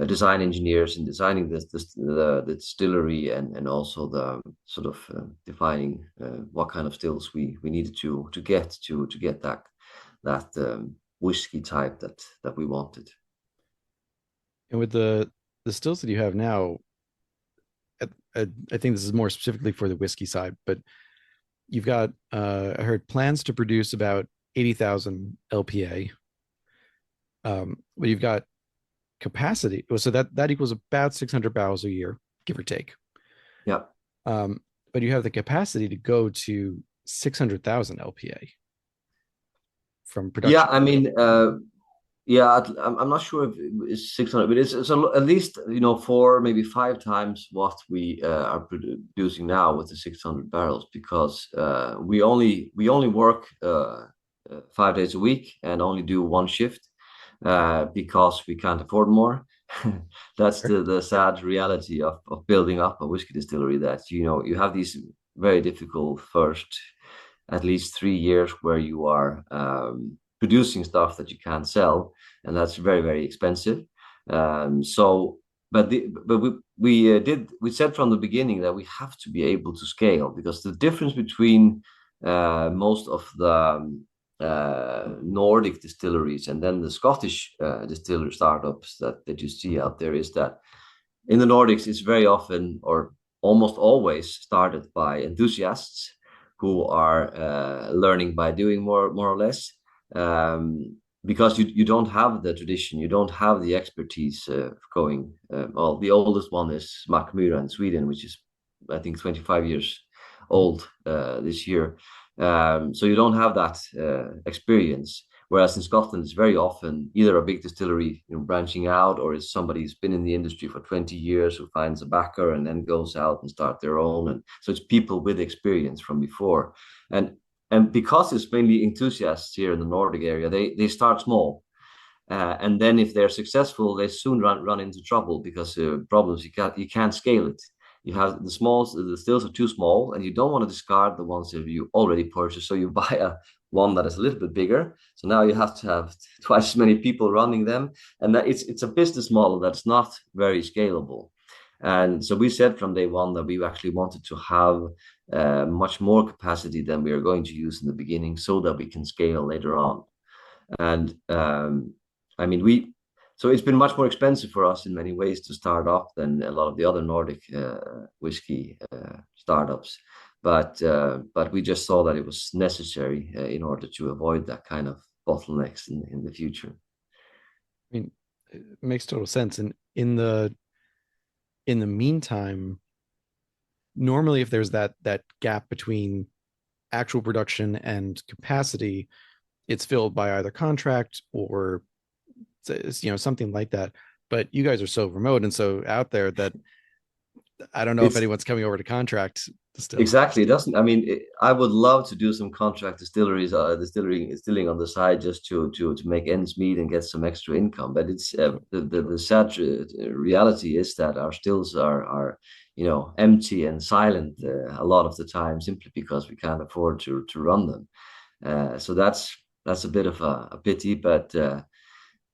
B: design engineers in designing the distillery, and also the sort of defining what kind of stills we needed to get that whiskey type that we wanted.
A: And with the stills that you have now, I think this is more specifically for the whiskey side, but you've got I heard plans to produce about 80,000 LPA. But you've got capacity, so that equals about 600 barrels a year, give or take.
B: Yeah.
A: But you have the capacity to go to 600,000 LPA from
B: Yeah,
A: production.
B: I mean, yeah, I'm not sure if it's 600, but it's at least, four, maybe five times what we are producing now with the 600 barrels, because we only work 5 days a week and only do one shift, because we can't afford more. That's the sad reality of building up a whiskey distillery, that you have these very difficult first at least 3 years where you are producing stuff that you can't sell, and that's very, very expensive. So, but we said from the beginning that we have to be able to scale, because the difference between most of the Nordic distilleries and then the Scottish distillery startups that you see out there is that in the Nordics, it's very often, or almost always, started by enthusiasts who are learning by doing, more or less, because you don't have the tradition, you don't have the expertise going. Well, the oldest one is Mackmyra in Sweden, which is, I think, 25 years old this year. So you don't have that experience. Whereas in Scotland, it's very often either a big distillery branching out, or it's somebody who's been in the industry for 20 years who finds a backer and then goes out and start their own. And so it's people with experience from before. And because it's mainly enthusiasts here in the Nordic area, they start small. And then if they're successful, they soon run into trouble, because problems, you can't scale it. You have the stills are too small, and you don't want to discard the ones that you already purchased. So you buy one that is a little bit bigger. So now you have to have twice as many people running them, and that it's a business model that's not very scalable. And so we said from day one that we actually wanted to have much more capacity than we are going to use in the beginning, so that we can scale later on. And I mean, so it's been much more expensive for us in many ways to start up than a lot of the other Nordic whiskey startups. But we just saw that it was necessary in order to avoid that kind of bottlenecks in the future.
A: I mean, it makes total sense. And in the meantime, normally if there's that gap between actual production and capacity, it's filled by either contract or something like that. but you guys are so remote and so out there that I don't know if
B: It's
A: anyone's coming over to contract still.
B: exactly. It doesn't. I mean, I would love to do some contract distilleries, distilling on the side just to make ends meet and get some extra income. But it's the sad reality is that our stills are empty and silent a lot of the time simply because we can't afford to run them. So that's a bit of a pity, but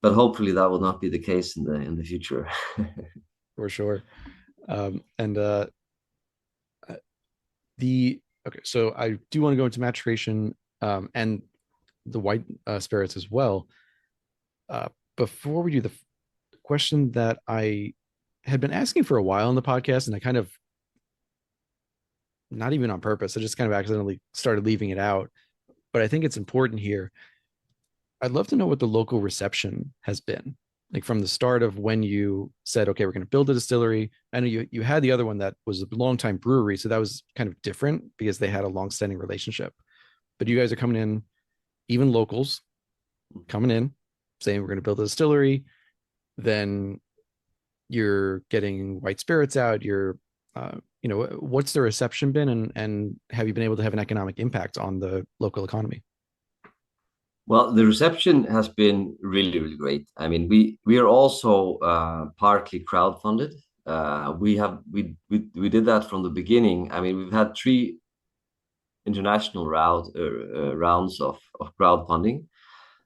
B: hopefully that will not be the case in the future.
A: For sure. And the okay, so I do want to go into maturation and the white spirits as well. Before we do the question that I had been asking for a while in the podcast, and I kind of not even on purpose, I just kind of accidentally started leaving it out. But I think it's important here. I'd love to know what the local reception has been. Like from the start of when you said, okay, we're going to build a distillery. I know you had the other one that was a long time brewery, so that was kind of different because they had a long standing relationship. But you guys are coming in, even locals coming in, saying we're going to build a distillery. Then you're getting white spirits out. What's the reception been, and have you been able to have an economic impact on the local economy?
B: Well, the reception has been really, really great. I mean, we are also partly crowdfunded. We did that from the beginning. I mean, we've had three international rounds of crowdfunding.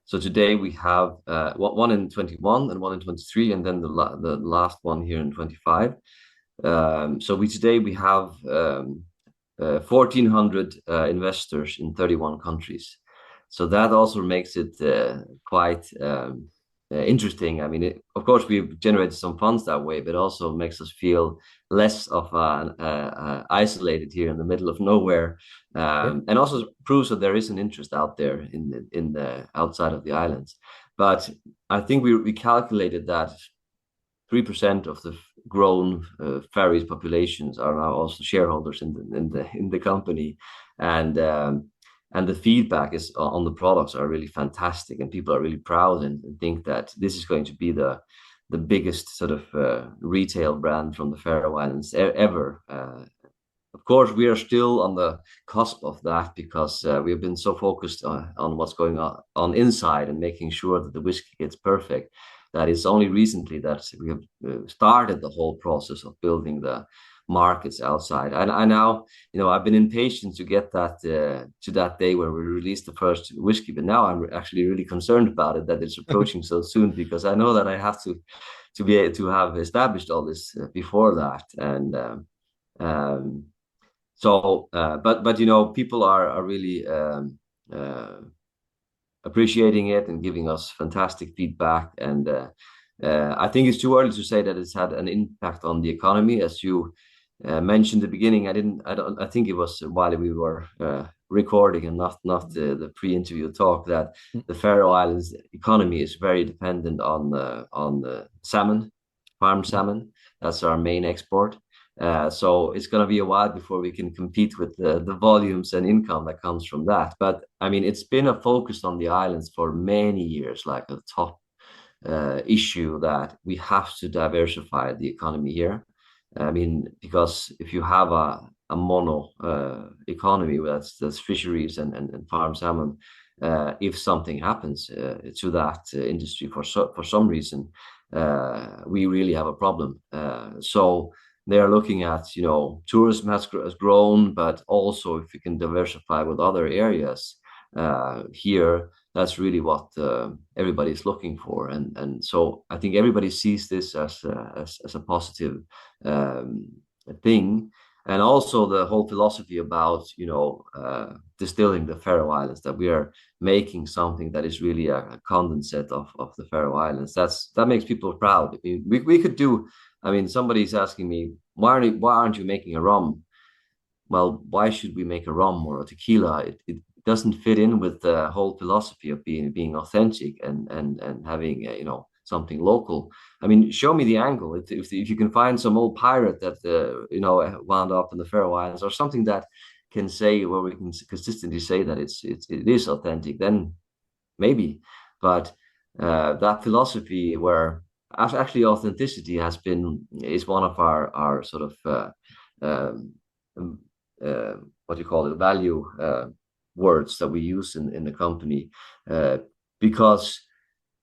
B: So today we have one in 21 and one in 23, and then the last one here in 25. So today we have 1,400 investors in 31 countries. So that also makes it quite interesting. I mean, of course, we've generated some funds that way, but also makes us feel less of isolated here in the middle of nowhere,
A: Sure.
B: and also proves that there is an interest out there in the outside of the islands. But I think we calculated that 3% of the grown Faroese populations are now also shareholders in the company, and and the feedback is on the products are really fantastic, and people are really proud and think that this is going to be the biggest sort of retail brand from the Faroe Islands ever. Of course, we are still on the cusp of that because we have been so focused on what's going on inside and making sure that the whiskey gets perfect. That it's only recently that we have started the whole process of building the markets outside. And I now, I've been impatient to get that to that day where we release the first whiskey, but now I'm actually really concerned about it that it's approaching so soon because I know that I have to be able to have established all this before that. And but people are really appreciating it and giving us fantastic feedback. And I think it's too early to say that it's had an impact on the economy, as you mentioned at the beginning. I think it was while we were recording and not the pre-interview talk that the Faroe Islands economy is very dependent on the salmon, farm salmon. That's our main export. So it's going to be a while before we can compete with the volumes and income that comes from that. But I mean, it's been a focus on the islands for many years, like a top issue that we have to diversify the economy here. I mean, because if you have a mono economy that's fisheries and farm salmon, if something happens to that industry for some reason, we really have a problem. So they are looking at, tourism has grown, but also if you can diversify with other areas here, that's really what everybody's looking for. And so I think everybody sees this as a positive thing. And also the whole philosophy about, distilling the Faroe Islands, that we are making something that is really a condensate of the Faroe Islands. That makes people proud. I mean, we could do. I mean, somebody's asking me, why aren't you making a rum? Well, why should we make a rum or a tequila? It doesn't fit in with the whole philosophy of being authentic and having something local. I mean, show me the angle. If you can find some old pirate that wound up in the Faroe Islands or something that can say where we can consistently say that it is authentic, then maybe. But that philosophy where actually authenticity is one of our sort of um, um, what do you call it, value words that we use in the company, because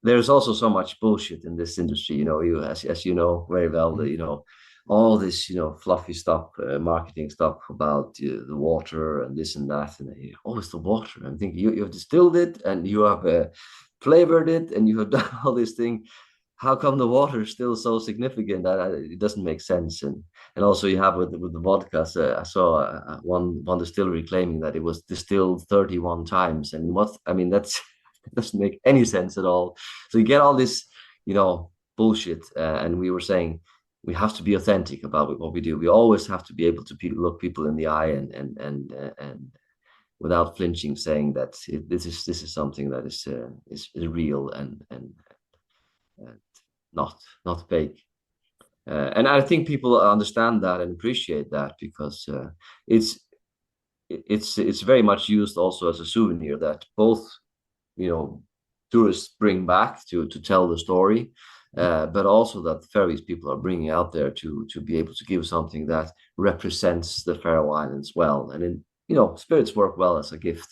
B: there's also so much bullshit in this industry. As you know very well,
A: Mhm.
B: all this, fluffy stuff, marketing stuff about the water and this and that, and it's the water. I'm thinking you have distilled it and you have flavored it and you have done all this thing. How come the water is still so significant? It doesn't make sense. And also you have with the vodka. So I saw one distillery claiming that it was distilled 31 times, and that's it doesn't make any sense at all. So you get all this, bullshit. And we were saying we have to be authentic about what we do. We always have to be able to look people in the eye and without flinching, saying that this is something that is real and not fake. And I think people understand that and appreciate that, because it's it's very much used also as a souvenir that both you know tourists bring back to tell the story, but also that Faroese people are bringing out there to be able to give something that represents the Faroe Islands well, and in spirits work well as a gift.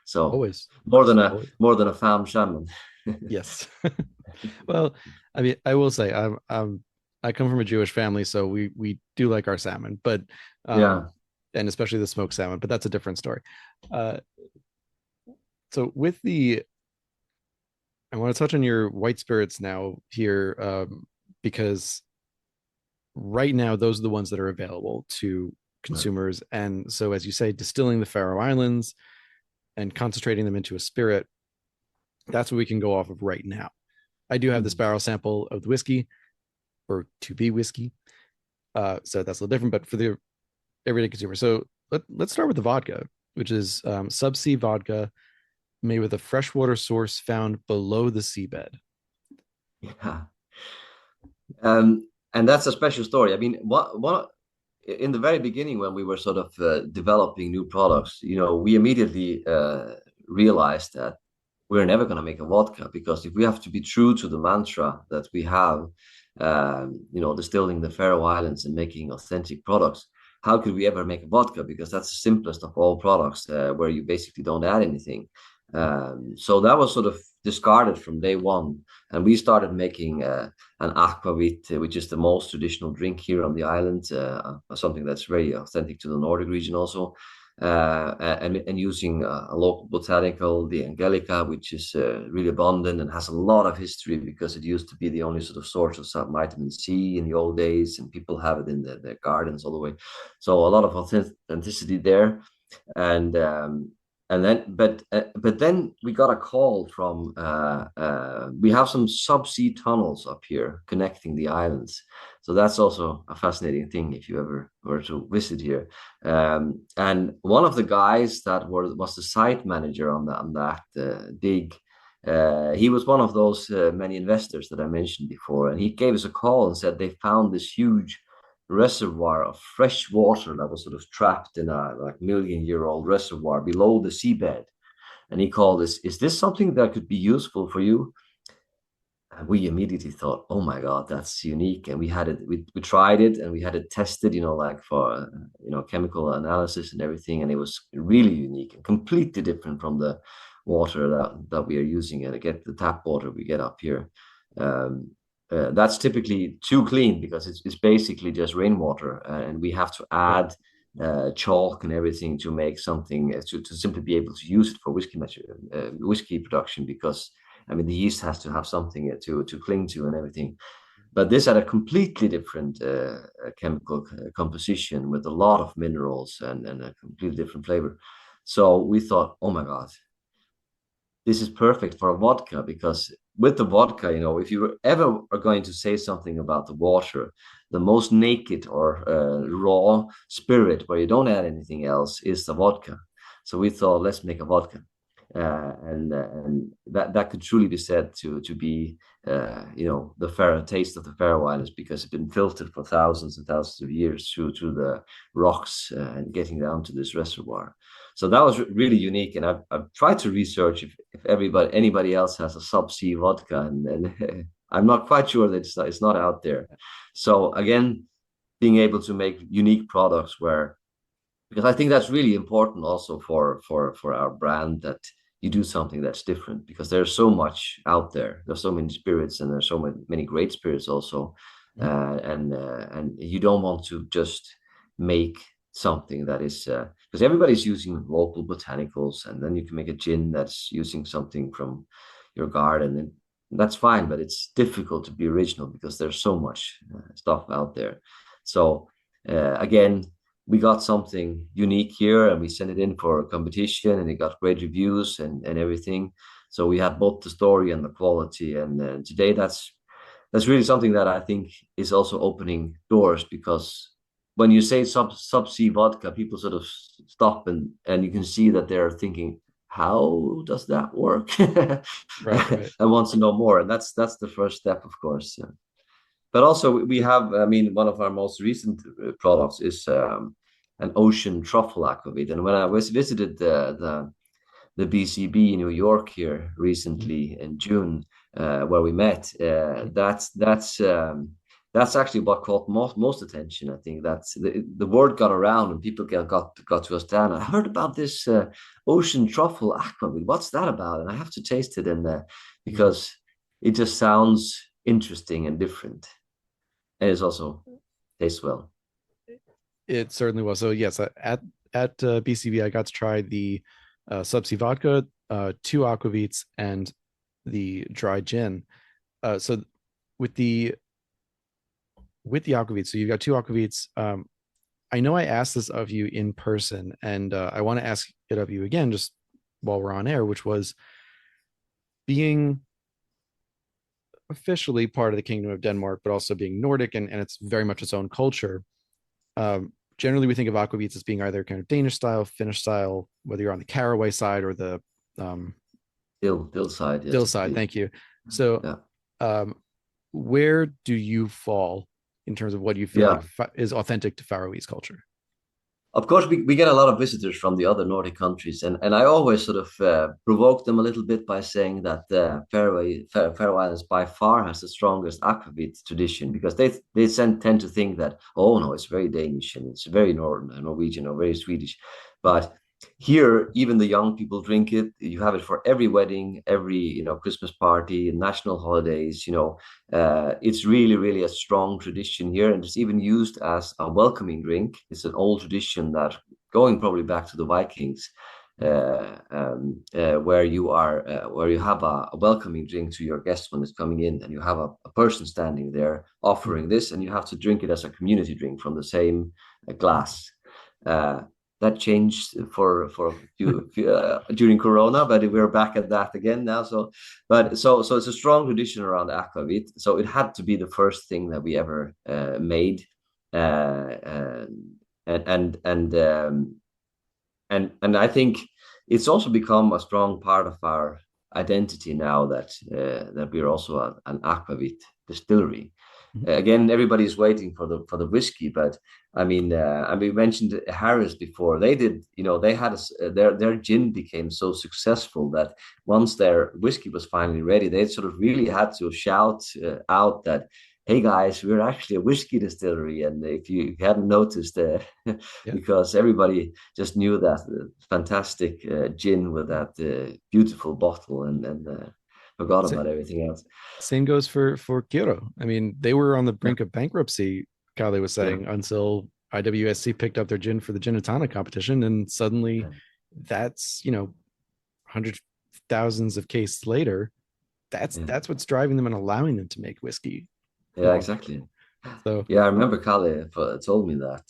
B: So
A: Always, of course, always.
B: more than a fam shaman.
A: Yes. Well, I mean, I will say I come from a Jewish family, so we do like our salmon, but
B: Yeah.
A: and especially the smoked salmon, but that's a different story. Uh, so with the I want to touch on your white spirits now here, because right now those are the ones that are available to
B: Right.
A: consumers. And so, as you say, distilling the Faroe Islands and concentrating them into a spirit, that's what we can go off of right now. I do have this
B: Mm.
A: barrel sample of the whiskey, or to be whiskey. So that's a little different, but for the everyday consumer. So let's start with the vodka, which is subsea vodka made with a freshwater source found below the seabed.
B: Yeah. And that's a special story. I mean, what in the very beginning when we were sort of developing new products, we immediately realized that we're never going to make a vodka, because if we have to be true to the mantra that we have, distilling the Faroe Islands and making authentic products, how could we ever make a vodka? Because that's the simplest of all products, where you basically don't add anything. So that was sort of discarded from day one, and we started making an aquavit, which is the most traditional drink here on the island, something that's very authentic to the Nordic region also, and using a local botanical, the Angelica, which is really abundant and has a lot of history, because it used to be the only sort of source of some vitamin C in the old days, and people have it in their gardens all the way. So a lot of authenticity there. And but then we got a call from we have some subsea tunnels up here connecting the islands, so that's also a fascinating thing if you ever were to visit here. And one of the guys that was the site manager on that dig, he was one of those many investors that I mentioned before, and he gave us a call and said they found this huge reservoir of fresh water that was sort of trapped in a like million-year-old reservoir below the seabed. And he called this, is this something that could be useful for you? And we immediately thought, oh my God, that's unique. And we tried it and we had it tested, like for, chemical analysis and everything. And it was really unique and completely different from the water that we are using, and get the tap water we get up here. Um, that's typically too clean, because it's basically just rainwater, and we have to
A: Right.
B: add chalk and everything to make something, to simply be able to use it for whiskey production, because I mean the yeast has to have something to cling to and everything. But this had a completely different chemical composition with a lot of minerals and a completely different flavor. So we thought, oh my God, this is perfect for a vodka, because with the vodka, if you ever are going to say something about the water, the most naked or raw spirit where you don't add anything else is the vodka. So we thought, let's make a vodka. And that could truly be said to be the Faroe taste of the Faroe Islands, because it's been filtered for thousands and thousands of years through the rocks and getting down to this reservoir. So that was really unique, and I've tried to research if anybody else has a subsea vodka, and I'm not quite sure that it's not out there. So again, being able to make unique products where, because I think that's really important also for our brand, that you do something that's different, because there's so much out there. There's so many spirits, and there's so many great spirits also,
A: Mhm.
B: and you don't want to just make something that is, because everybody's using local botanicals, and then you can make a gin that's using something from your garden, and that's fine, but it's difficult to be original because there's so much stuff out there. So again, we got something unique here, and we sent it in for a competition, and it got great reviews and everything. So we had both the story and the quality, and today that's really something that I think is also opening doors, because when you say sub-sea vodka, people sort of stop, and you can see that they're thinking, how does that work? And
A: Right, right.
B: wants to know more, and that's the first step, of course. Yeah. But also we have, I mean, one of our most recent products is an ocean truffle aquavit. And when I was visited the BCB in New York here
A: Mhm.
B: recently in June, where we met, that's actually what caught most attention. I think that's the word got around, and people got to us. Dan, I heard about this ocean truffle aquavit. What's that about? And I have to taste it, and
A: Mhm.
B: because it just sounds interesting and different, and it's also tastes well.
A: It certainly was. So yes, at BCB, I got to try the Subsea vodka, two aquavits, and the dry gin. So with the with the aquavits, so you've got two aquavits. I know I asked this of you in person, and I want to ask it of you again, just while we're on air, which was being officially part of the Kingdom of Denmark, but also being Nordic, and it's very much its own culture. Generally, we think of aquavits as being either kind of Danish style, Finnish style, whether you're on the caraway side or the um,
B: Dill side, yeah,
A: dill side.
B: typically.
A: Thank you. So,
B: Yeah,
A: um, where do you fall in terms of what you feel like
B: yeah.
A: is authentic to Faroese culture?
B: Of course, we get a lot of visitors from the other Nordic countries, and I always sort of provoke them a little bit by saying that Faroe Islands by far has the strongest aquavit tradition, because they tend to think that, oh no, it's very Danish and it's very Norwegian or very Swedish, but here even the young people drink it. You have it for every wedding, every Christmas party, national holidays. It's really a strong tradition here, and it's even used as a welcoming drink. It's an old tradition that going probably back to the Vikings, where you have a welcoming drink to your guests when it's coming in, and you have a person standing there offering this, and you have to drink it as a community drink from the same glass. Uh, that changed for a few during Corona, but we're back at that again now. So it's a strong tradition around aquavit. So it had to be the first thing that we ever made, uh, and and I think it's also become a strong part of our identity now that we're also an aquavit distillery. Again, everybody's waiting for the whiskey, but I mean, we mentioned Harris before. They did, they had their gin became so successful that once their whiskey was finally ready, they sort of really had to shout out that, "Hey guys, we're actually a whiskey distillery." And if you hadn't noticed,
A: Yeah.
B: because everybody just knew that fantastic gin with that beautiful bottle, and forgot
A: Sa-
B: about everything else.
A: Same goes for Kyoto. I mean, they were on the
B: Yeah,
A: brink of bankruptcy, Kale was
B: yeah,
A: saying, until IWSC picked up their gin for the gin and tonic competition, and suddenly
B: yeah,
A: that's hundreds thousands of cases later, that's
B: yeah,
A: that's what's driving them and allowing them to make whiskey
B: yeah,
A: longer.
B: exactly.
A: So
B: Yeah, I remember Kalle told me that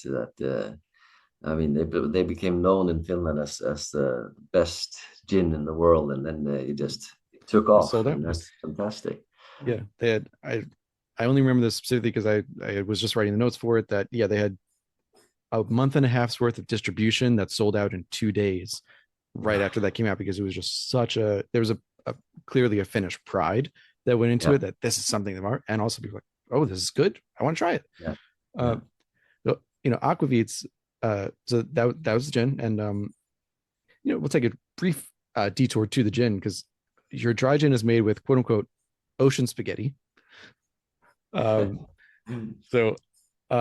B: I mean they became known in Finland as the best gin in the world, and then it just took
A: they
B: off,
A: sold out.
B: and that's fantastic.
A: Yeah, they had. I only remember this specifically because I was just writing the notes for it. That yeah, they had a month and a half's worth of distribution that sold out in 2 days right after that came out, because it was just such a there was a clearly a Finnish pride that went into
B: Yeah,
A: it, that this is something that are, and also people like, oh, this is good, I want to try it.
B: yeah,
A: uh
B: yeah,
A: Aquavits, so that was the gin, and we'll take a brief detour to the gin, because your dry gin is made with quote unquote ocean spaghetti. Um, so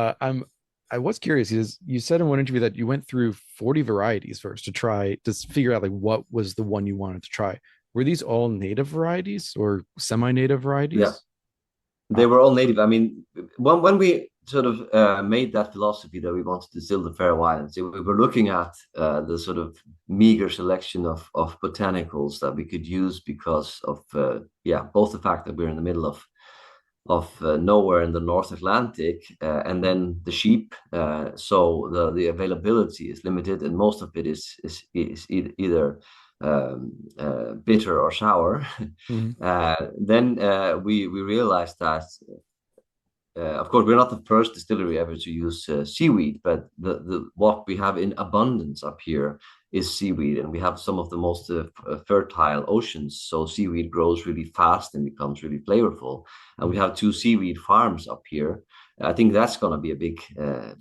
A: I was curious. You said in one interview that you went through 40 varieties first to try to figure out like what was the one you wanted to try. Were these all native varieties or semi-native
B: Yeah.
A: varieties?
B: They
A: Ah,
B: were all native. I mean, when we sort of made that philosophy that we wanted to distill the Faroe Islands, we were looking at the sort of meager selection of botanicals that we could use because of yeah, both the fact that we're in the middle of nowhere in the North Atlantic, and then the sheep. So the availability is limited, and most of it is either bitter or sour.
A: mhm,
B: Then we realized that of course, we're not the first distillery ever to use seaweed, but the what we have in abundance up here is seaweed, and we have some of the most fertile oceans. So seaweed grows really fast and becomes really flavorful. And we
A: mhm,
B: have two seaweed farms up here. I think that's going to be a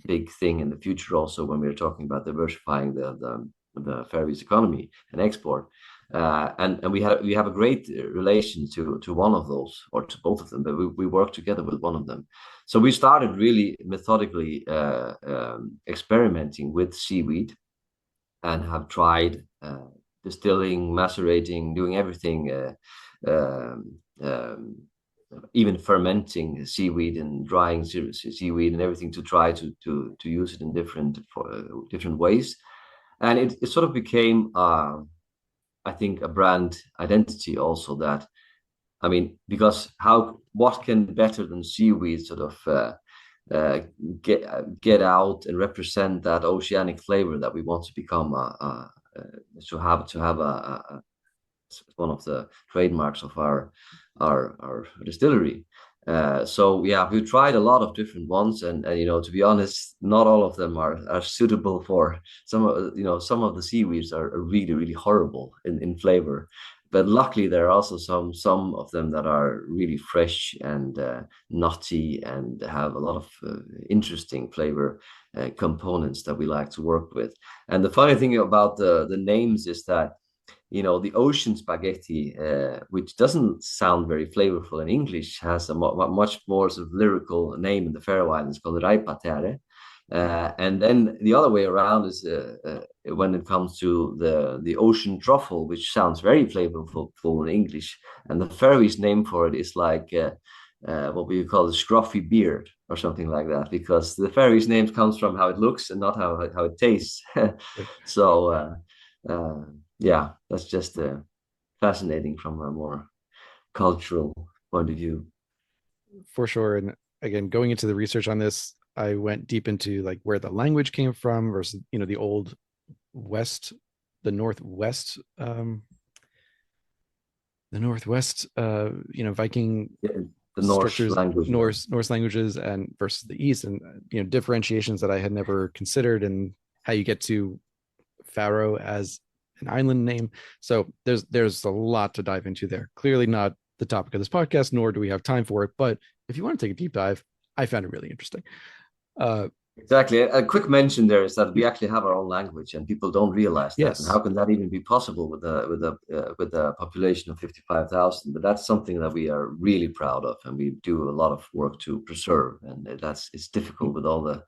B: big thing in the future, also when we're talking about diversifying the Faroese economy and export. And we have a great relation to one of those or to both of them, but we work together with one of them. So we started really methodically experimenting with seaweed and have tried distilling, macerating, doing everything, even fermenting seaweed and drying seaweed and everything to try to use it in different ways. And it sort of became, I think, a brand identity also that I mean, because what can better than seaweed sort of uh, get out and represent that oceanic flavor that we want to become to have one of the trademarks of our distillery. So yeah, we've tried a lot of different ones, and to be honest, not all of them are suitable for some of the seaweeds are really horrible in flavor. But luckily, there are also some of them that are really fresh and nutty and have a lot of interesting flavor components that we like to work with. And the funny thing about the names is that the ocean spaghetti, which doesn't sound very flavorful in English, has a much more sort of lyrical name in the Faroe Islands called Reipatere. And then the other way around is when it comes to the ocean truffle, which sounds very flavorful in English. And the Faroese name for it is like what we call the scruffy beard or something like that, because the Faroese name comes from how it looks and not how it tastes. So uh, yeah, that's just fascinating from a more cultural point of view.
A: for sure. And again, going into the research on this, I went deep into like where the language came from versus, the old West, the Northwest, Viking
B: Yeah, the Norse
A: structures,
B: language.
A: Norse languages and versus the East, and differentiations that I had never considered, and how you get to Faroe as an island name. So there's a lot to dive into there. Clearly not the topic of this podcast, nor do we have time for it. But if you want to take a deep dive, I found it really interesting. Uh,
B: Exactly. A quick mention there is that we actually have our own language, and people don't realize that. And how
A: yes,
B: can that even be possible with a population of 55,000? But that's something that we are really proud of, and we do a lot of work to preserve. And it's difficult with all the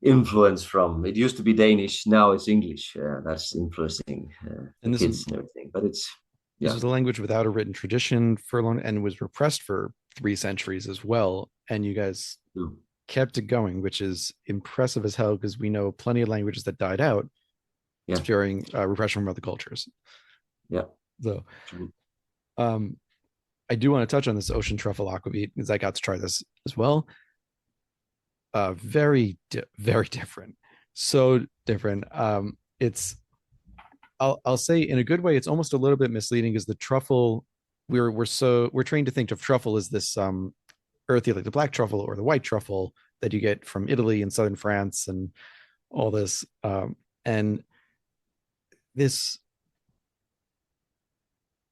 B: influence from. It used to be Danish, now it's English. That's influencing the
A: and
B: kids and everything. But it's
A: this
B: yeah.
A: was a language without a written tradition for long, and was repressed for 3 centuries as well. And you guys kept it going, which is impressive as hell because we know plenty of languages that died out
B: Yeah.
A: during repression from other cultures.
B: Yeah.
A: So,
B: True.
A: um, I do want to touch on this ocean truffle aquavit because I got to try this as well. Very different, so different. It's I'll say in a good way, it's almost a little bit misleading because the truffle we're trained to think of truffle as this earthy, like the black truffle or the white truffle that you get from Italy and southern France and all this. And this,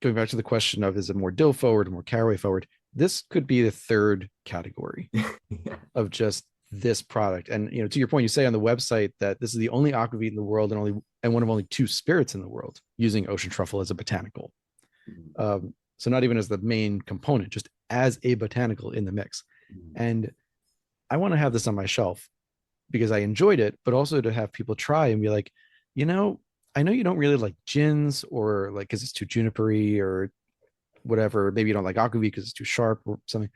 A: going back to the question of is it more dill forward or more caraway forward, this could be the third category
B: Yeah.
A: of just this product. And to your point, you say on the website that this is the only aquavit in the world and one of only 2 spirits in the world using ocean truffle as a botanical. So not even as the main component, just as a botanical in the mix. And I want to have this on my shelf because I enjoyed it, but also to have people try and be like, you know, I know you don't really like gins or like because it's too junipery or whatever. Maybe you don't like aquavit because it's too sharp or something.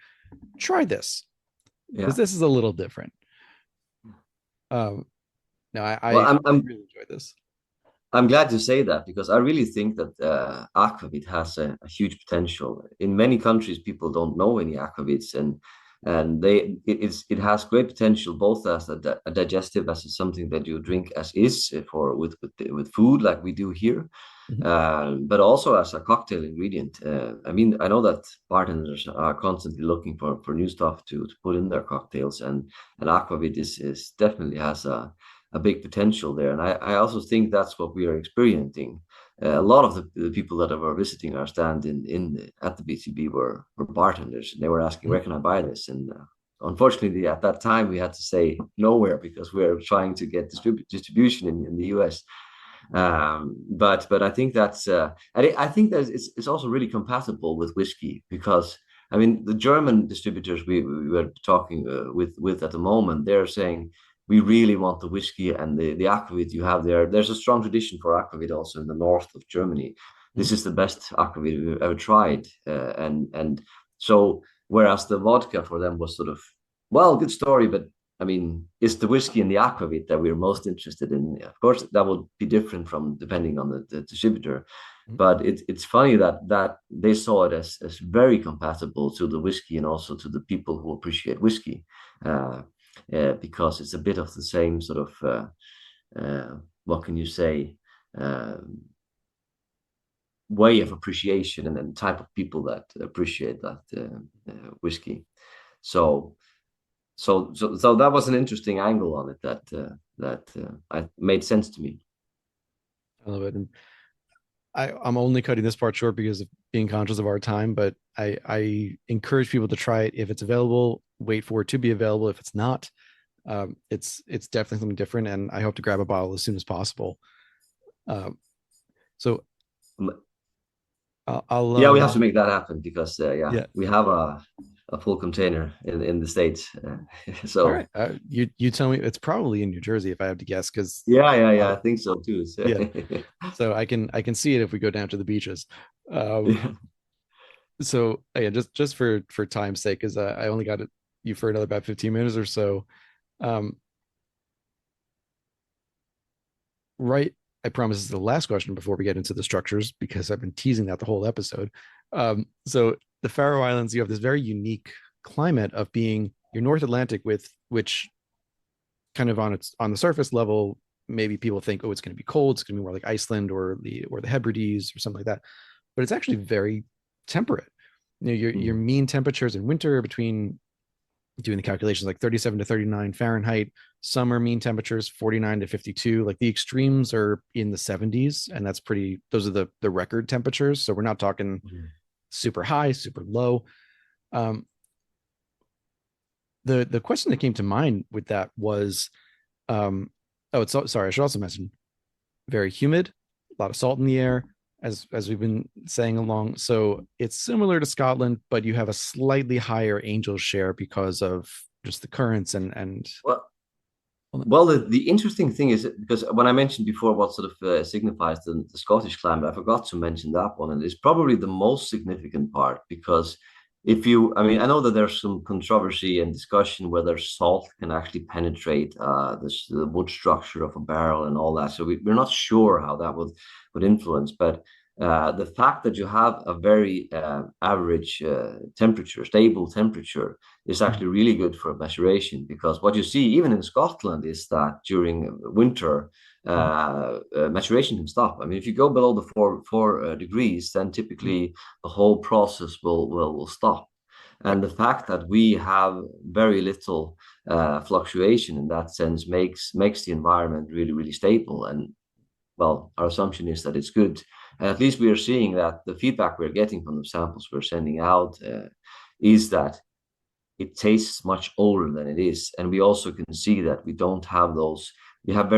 A: Try this because
B: Yeah.
A: this is a little different. Um, no,
B: Well,
A: I really enjoyed this.
B: I'm glad to say that because I really think that aquavit has a huge potential. In many countries, people don't know any aquavits, and it has great potential both as a digestive, as something that you drink as is for with food like we do here,
A: Mhm.
B: but also as a cocktail ingredient. I mean, I know that bartenders are constantly looking for new stuff to put in their cocktails, and aquavit is definitely has a big potential there. And I also think that's what we are experiencing. A lot of the people that were visiting our stand at the BCB were bartenders, and they were asking,
A: Mhm.
B: "Where can I buy this?" And unfortunately, at that time, we had to say nowhere because we're trying to get distribution in the US. But I think that's I think that it's also really compatible with whiskey because I mean the German distributors we were talking with at the moment, they're saying we really want the whiskey and the aquavit you have there. There's a strong tradition for aquavit also in the north of Germany.
A: Mhm.
B: This is the best aquavit we've ever tried, and so whereas the vodka for them was sort of well, good story, but I mean, it's the whiskey and the aquavit that we're most interested in. Of course, that will be different from depending on the distributor,
A: Mhm.
B: but it's funny that they saw it as very compatible to the whiskey and also to the people who appreciate whiskey, uh, because it's a bit of the same sort of what can you say uh, way of appreciation and type of people that appreciate that whiskey. So so that was an interesting angle on it that I made sense to me.
A: I love it. And I'm only cutting this part short because of being conscious of our time, but I encourage people to try it if it's available. Wait for it to be available. If it's not, it's definitely something different, and I hope to grab a bottle as soon as possible. Um, so I'll
B: Yeah, we have to make that happen because yeah,
A: yeah.
B: we have a full container in the States.
A: All right.
B: So
A: You tell me it's probably in New Jersey if I have to guess, because
B: yeah,
A: uh,
B: I think so too. So,
A: yeah. So I can see it if we go down to the beaches. Um,
B: yeah.
A: so yeah, just for time's sake, because I only got you for another about 15 minutes or so. Um, right. I promise this is the last question before we get into the structures because I've been teasing that the whole episode. So the Faroe Islands, you have this very unique climate of being your North Atlantic with which kind of on the surface level, maybe people think, oh, it's going to be cold. It's going to be more like Iceland or the Hebrides or something like that. But it's actually very temperate. You know, your
B: Mm.
A: mean temperatures in winter between doing the calculations like 37 to 39 Fahrenheit. Summer mean temperatures 49 to 52. Like the extremes are in the 70s, and that's pretty. Those are the record temperatures. So we're not talking
B: Mm.
A: super high, super low. Um, the question that came to mind with that was, oh, it's sorry. I should also mention very humid, a lot of salt in the air, as we've been saying along. So it's similar to Scotland, but you have a slightly higher angel share because of just the currents and
B: Well, well, the interesting thing is because when I mentioned before what sort of signifies the Scottish climate, I forgot to mention that one, and it's probably the most significant part because if you, I mean, I know that there's some controversy and discussion whether salt can actually penetrate the wood structure of a barrel and all that. So we're not sure how that would influence, but the fact that you have a very average temperature, stable temperature is actually really good for maturation because what you see even in Scotland is that during winter maturation can stop. I mean, if you go below the four degrees, then typically the whole process will stop.
A: right.
B: And the fact that we have very little fluctuation in that sense makes the environment really stable. And well, our assumption is that it's good. And at least we are seeing that the feedback we're getting from the samples we're sending out is that it tastes much older than it is, and we also can see that we don't have those. We have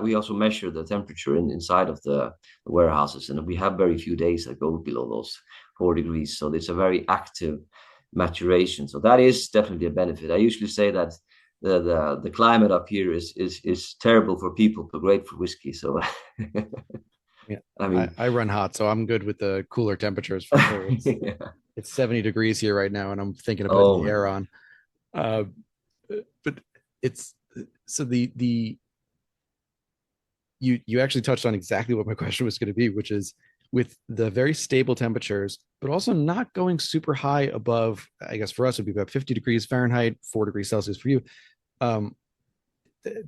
B: we also measure the temperature inside of the warehouses, and we have very few days that go below those 4 degrees. So it's a very active maturation. So that is definitely a benefit. I usually say that the climate up here is terrible for people, but great for whiskey. So
A: Yeah,
B: I mean,
A: I run hot, so I'm good with the cooler temperatures for sure.
B: yeah.
A: It's 70 degrees here right now, and I'm thinking of putting
B: Oh
A: the
B: my
A: air
B: God.
A: on. Uh, but it's so the you actually touched on exactly what my question was going to be, which is with the very stable temperatures, but also not going super high above, I guess for us would be about 50 degrees Fahrenheit, 4 degrees Celsius for you. Um,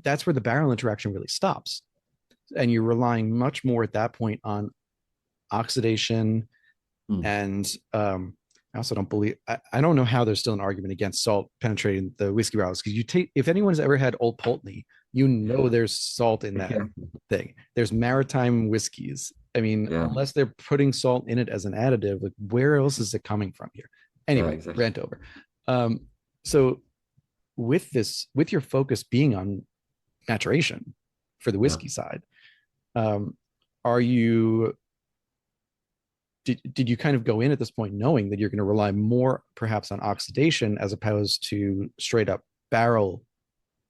A: that's where the barrel interaction really stops. And you're relying much more at that point on oxidation.
B: Mm.
A: And I also don't believe, I don't know how there's still an argument against salt penetrating the whiskey barrels. Because you take, if anyone's ever had Old Pulteney, you know
B: Yeah.
A: there's salt in that
B: Yeah.
A: thing. There's maritime whiskeys. I mean,
B: Yeah.
A: unless they're putting salt in it as an additive, like where else is it coming from here?
B: Yeah,
A: Anyway,
B: exactly.
A: rant over. Um, so with this, with your focus being on maturation for the
B: Yeah.
A: whiskey side, um, are you did you kind of go in at this point knowing that you're going to rely more perhaps on oxidation as opposed to straight up barrel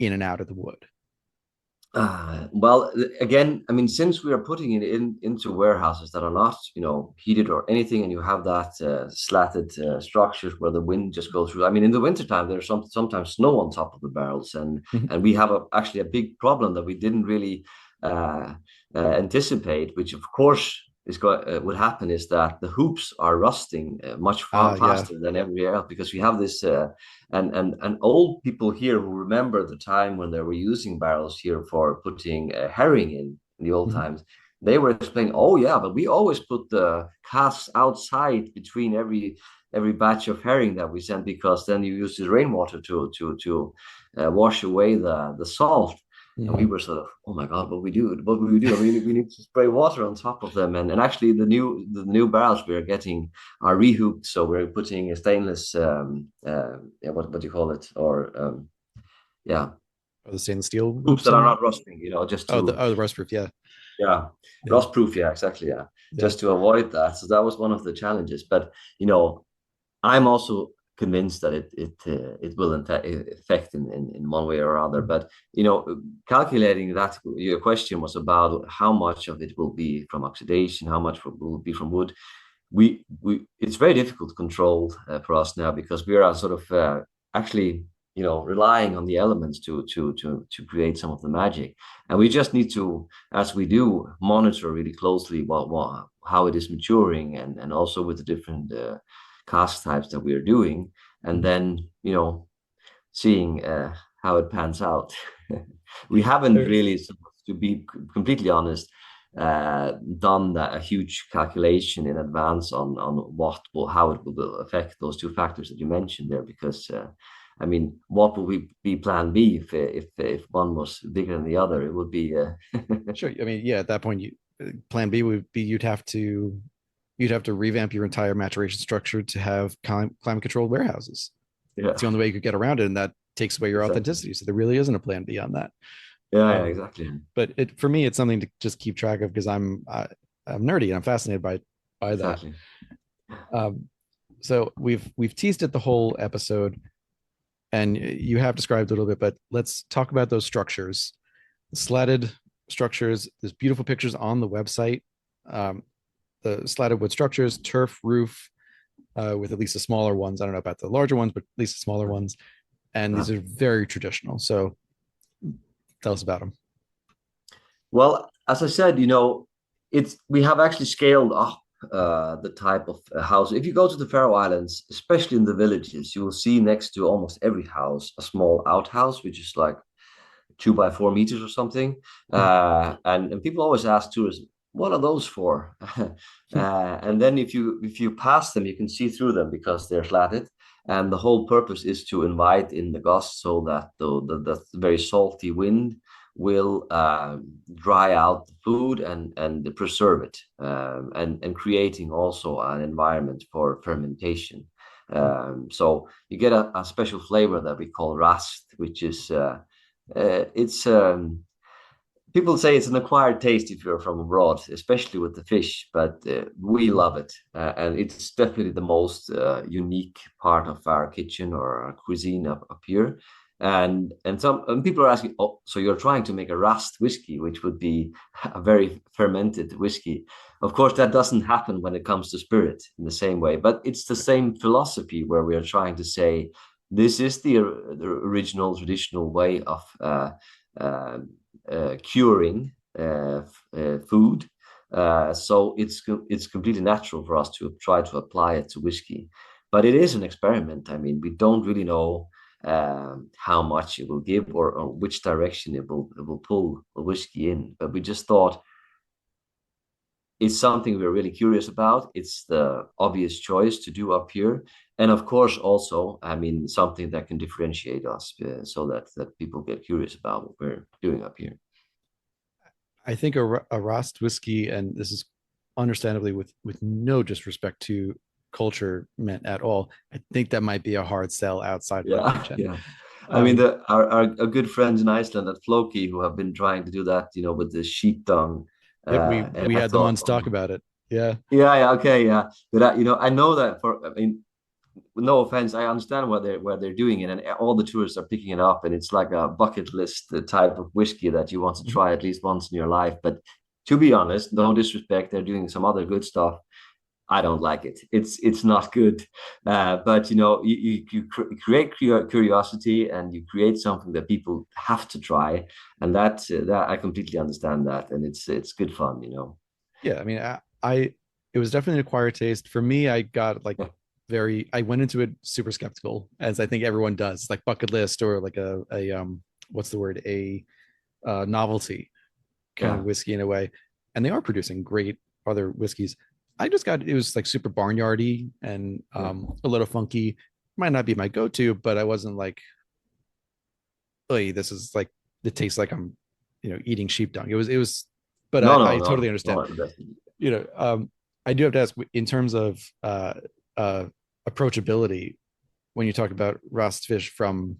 A: in and out of the wood?
B: Well, again, I mean, since we are putting it into warehouses that are not, heated or anything, and you have that slatted structures where the wind just goes through. I mean, in the wintertime, there's sometimes snow on top of the barrels, and
A: Mhm.
B: and we have actually a big problem that we didn't really uh, anticipate, which of course would happen is that the hoops are rusting much far
A: Yeah.
B: faster than everywhere else because we have this. And old people here who remember the time when they were using barrels here for putting herring in the old
A: Mhm.
B: times, they were explaining, oh yeah, but we always put the casks outside between every batch of herring that we sent because then you use the rainwater to wash away the salt. And we
A: Mhm.
B: were sort of, oh my God, what will we do? I mean, we need to spray water on top of them. And actually the new barrels we are getting are rehooped. So we're putting a stainless, yeah, what do you call it? Or yeah,
A: Oh, the stainless steel
B: hoops
A: hoops
B: that are
A: on.
B: not rusting. Just
A: Oh,
B: to
A: the rust proof. Yeah.
B: yeah,
A: Yeah.
B: rust proof. Yeah, exactly. Yeah,
A: Yeah.
B: just to avoid that. So that was one of the challenges. But I'm also convinced that it will affect in one way or other. But calculating that, your question was about how much of it will be from oxidation, how much will be from wood. We It's very difficult to control for us now because we are sort of actually relying on the elements to create some of the magic, and we just need to, as we do, monitor really closely how it is maturing, and also with the different cast types that we are doing, and
A: Mhm.
B: then seeing how it pans out. We haven't
A: There-
B: really, to be completely honest, done a huge calculation in advance on how it will affect those two factors that you mentioned there, because I mean, what would we be plan B if one was bigger than the other? It would be
A: Sure. I mean, yeah, at that point, plan B would be you'd have to revamp your entire maturation structure to have climate controlled warehouses.
B: yeah,
A: It's the only way you could get around it, and that takes away your
B: exactly.
A: authenticity. So there really isn't a plan B on that.
B: Yeah, yeah,
A: Um,
B: exactly.
A: but for me, it's something to just keep track of because I'm nerdy and I'm fascinated by that.
B: Exactly.
A: Um, so we've teased it the whole episode, and you have described it a little bit, but let's talk about those structures, the slatted structures. There's beautiful pictures on the website. Um, the slatted wood structures, turf roof, with at least the smaller ones. I don't know about the larger ones, but at least the smaller ones. And
B: Uh,
A: these are very traditional. So tell us about them.
B: Well, as I said, it's we have actually scaled up the type of house. If you go to the Faroe Islands, especially in the villages, you will see next to almost every house a small outhouse, which is like 2 by 4 meters or something. And people always ask tourists, "What are those for?" And then if you pass them, you can see through them because they're slatted. And the whole purpose is to invite in the gust so that the very salty wind will dry out the food and preserve it, and creating also an environment for fermentation. So you get a special flavor that we call rast, which is it's people say it's an acquired taste if you're from abroad, especially with the fish, but we
A: Mm.
B: love it. And it's definitely the most unique part of our kitchen or our cuisine up here. And people are asking, oh, so you're trying to make a rust whiskey, which would be a very fermented whiskey. Of course, that doesn't happen when it comes to spirit in the same way, but it's the same philosophy where we are trying to say this is the original traditional way of uh, curing food. So it's completely natural for us to try to apply it to whiskey, but it is an experiment. I mean, we don't really know how much it will give or which direction it will pull the whiskey in. But we just thought it's something we're really curious about. It's the obvious choice to do up here, and of course, also, I mean, something that can differentiate us, so that people get curious about what we're doing up here.
A: I think a Rost whiskey, and this is understandably with no disrespect to culture meant at all. I think that might be a hard sell outside of our
B: Yeah,
A: region.
B: yeah. I mean,
A: Um,
B: our good friends in Iceland at Floki who have been trying to do that, with the sheep dung,
A: yep, we
B: and
A: we
B: I
A: had them on
B: thought,
A: stock
B: oh,
A: about it. Yeah.
B: yeah, yeah, okay, yeah. But I know that I mean, no offense, I understand where they're doing it, and all the tourists are picking it up, and it's like a bucket list type of whiskey that you want to
A: Mhm.
B: try at least once in your life. But to be honest, no disrespect, they're doing some other good stuff. I don't like it. It's not good. But you create curiosity and you create something that people have to try, and that I completely understand that, and it's good fun.
A: Yeah, I mean, I it was definitely an acquired taste. For me, I got like I went into it super skeptical, as I think everyone does, like bucket list or like a what's the word? A novelty kind of
B: Yeah,
A: whiskey in a way. And they are producing great other whiskeys. I just got it was like super barnyardy and
B: yeah,
A: a little funky. Might not be my go-to, but I wasn't like, oh, this is like it tastes like I'm, eating sheep dung. It was, but
B: no,
A: I
B: no,
A: totally
B: no,
A: understand.
B: no.
A: You know, I do have to ask in terms of uh approachability when you talk about rust fish from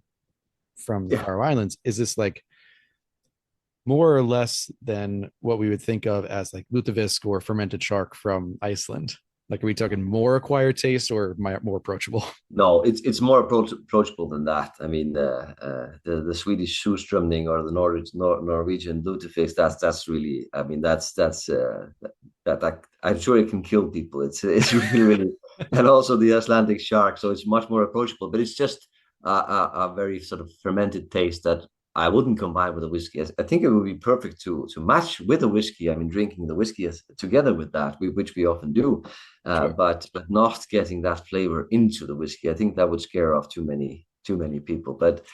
A: the
B: Yeah.
A: Faroe Islands, is this like more or less than what we would think of as like lutefisk or fermented shark from Iceland? Like, are we talking more acquired taste or more approachable?
B: No, it's more approachable than that. I mean, the Swedish surströmming or the Norwegian lutefisk. That's really. I mean, that I'm sure it can kill people. It's really really, and also the Icelandic shark. So it's much more approachable. But it's just a very sort of fermented taste that I wouldn't combine with a whiskey. I think it would be perfect to match with a whiskey. I mean, drinking the whiskey together with that, which we often do,
A: Sure.
B: but not getting that flavor into the whiskey. I think that would scare off too many people. But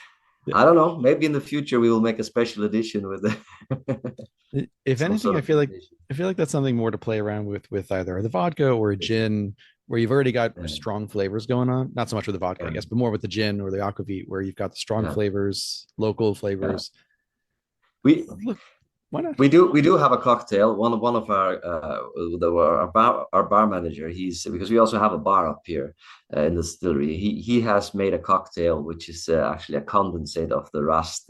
A: Yeah.
B: I don't know. Maybe in the future we will make a special edition with
A: If
B: some
A: anything,
B: sort
A: I
B: of
A: feel like
B: combination.
A: that's something more to play around with either the vodka or a gin, where you've already got
B: Yeah,
A: strong flavors going on. Not so much with the vodka, I
B: yeah,
A: guess, but more with the gin or the aquavit, where you've got the strong
B: yeah.
A: flavors, local
B: Yeah.
A: flavors.
B: We
A: Look, why not?
B: we do have a cocktail. One of our bar manager. He's because we also have a bar up here in the distillery. He has made a cocktail which is actually a condensate of the rust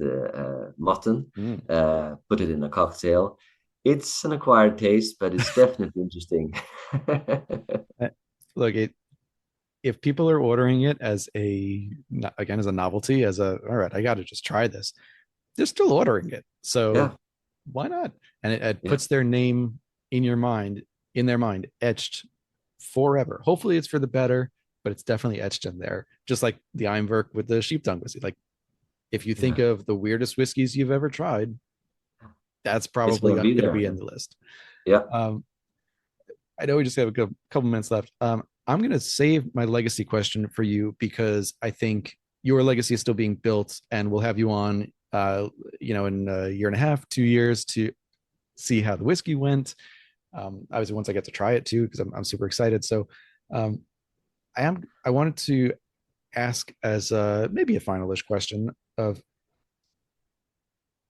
B: mutton.
A: Mm.
B: Put it in a cocktail. It's an acquired taste, but it's definitely interesting.
A: Uh, Look, if people are ordering it as again as a novelty, as a all right, I got to just try this, they're still ordering it. So
B: Yeah,
A: why not? And it
B: yeah,
A: puts their name in your mind, in their mind, etched forever. Hopefully it's for the better, but it's definitely etched in there. Just like the Einwerk with the sheep tongue whiskey. Like, if you think
B: yeah.
A: of the weirdest whiskeys you've ever tried, that's
B: It's
A: probably
B: gonna
A: going
B: be
A: to
B: there.
A: be
B: Yeah,
A: in the list.
B: yeah,
A: Um, I know we just have a couple minutes left. I'm going to save my legacy question for you because I think your legacy is still being built, and we'll have you on, in a year and a half, 2 years to see how the whiskey went. Obviously, once I get to try it too, because I'm super excited. So, um, I wanted to ask as maybe a finalish question of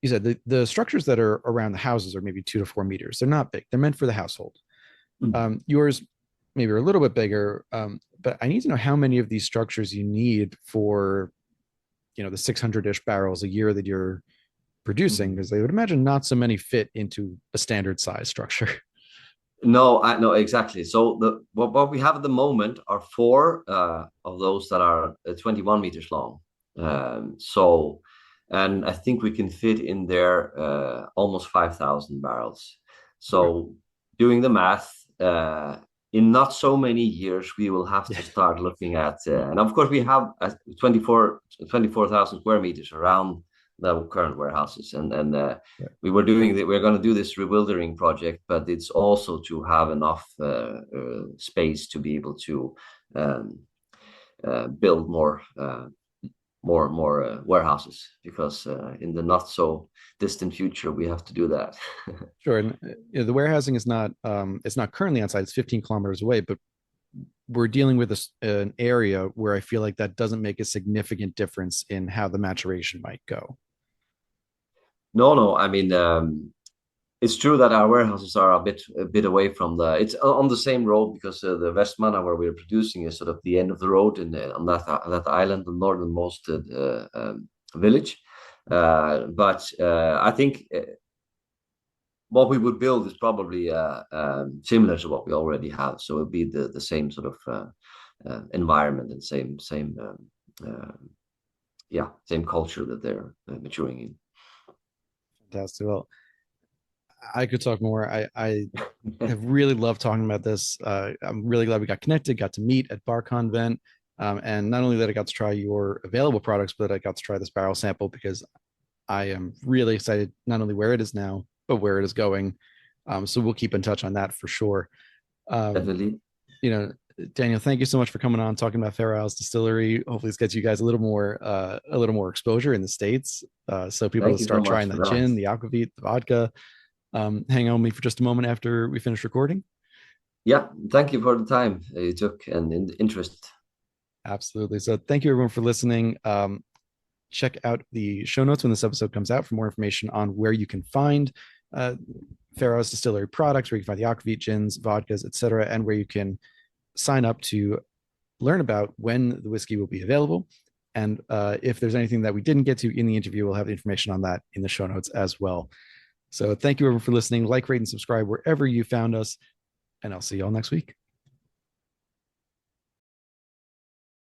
A: you said the structures that are around the houses are maybe 2 to 4 meters. They're not big. They're meant for the household.
B: mm.
A: Yours maybe are a little bit bigger, but I need to know how many of these structures you need for the 600-ish barrels a year that you're producing,
B: Mhm.
A: because they would imagine not so many fit into a standard size structure.
B: No, no, exactly. So what we have at the moment are four of those that are 21 meters long. So, and I think we can fit in there almost 5,000 barrels.
A: Okay.
B: So, doing the math, in not so many years, we will have
A: Yeah.
B: to start looking at, and of course, we have 24,000 square meters around the current warehouses, and we're going to do this rewildering project, but it's also to have enough space to be able to um, build more warehouses, because in the not so distant future we have to do that.
A: Sure. And the warehousing is not it's not currently on site. It's 15 kilometers away, but we're dealing with an area where I feel like that doesn't make a significant difference in how the maturation might go.
B: No, no, I mean, it's true that our warehouses are a bit away from the. It's on the same road, because the Westmanna where we're producing is sort of the end of the road on that island, the northernmost village. But I think what we would build is probably similar to what we already have. So it'll be the same sort of environment and same culture that they're maturing in.
A: Fantastic. Well, I could talk more. I have really loved talking about this. I'm really glad we got connected, got to meet at Bar Convent. And not only that I got to try your available products, but I got to try this barrel sample, because I am really excited, not only where it is now, but where it is going. So we'll keep in touch on that for sure. Um,
B: Definitely.
A: you know, Daniel, thank you so much for coming on, talking about Faer Distillery. Hopefully, this gets you guys a little more exposure in the States, so people
B: Thank you so
A: start
B: much
A: trying
B: for
A: the
B: that.
A: gin, the aquavit, the vodka. Hang on with me for just a moment after we finish recording.
B: Yeah, thank you for the time you took and interest.
A: Absolutely. So thank you everyone for listening. Check out the show notes when this episode comes out for more information on where you can find uh, Faroe's Distillery products, where you can find the aquavit, gins, vodkas, etc., and where you can sign up to learn about when the whiskey will be available. And if there's anything that we didn't get to in the interview, we'll have the information on that in the show notes as well. So thank you everyone for listening. Like, rate, and subscribe wherever you found us, and I'll see you all next week.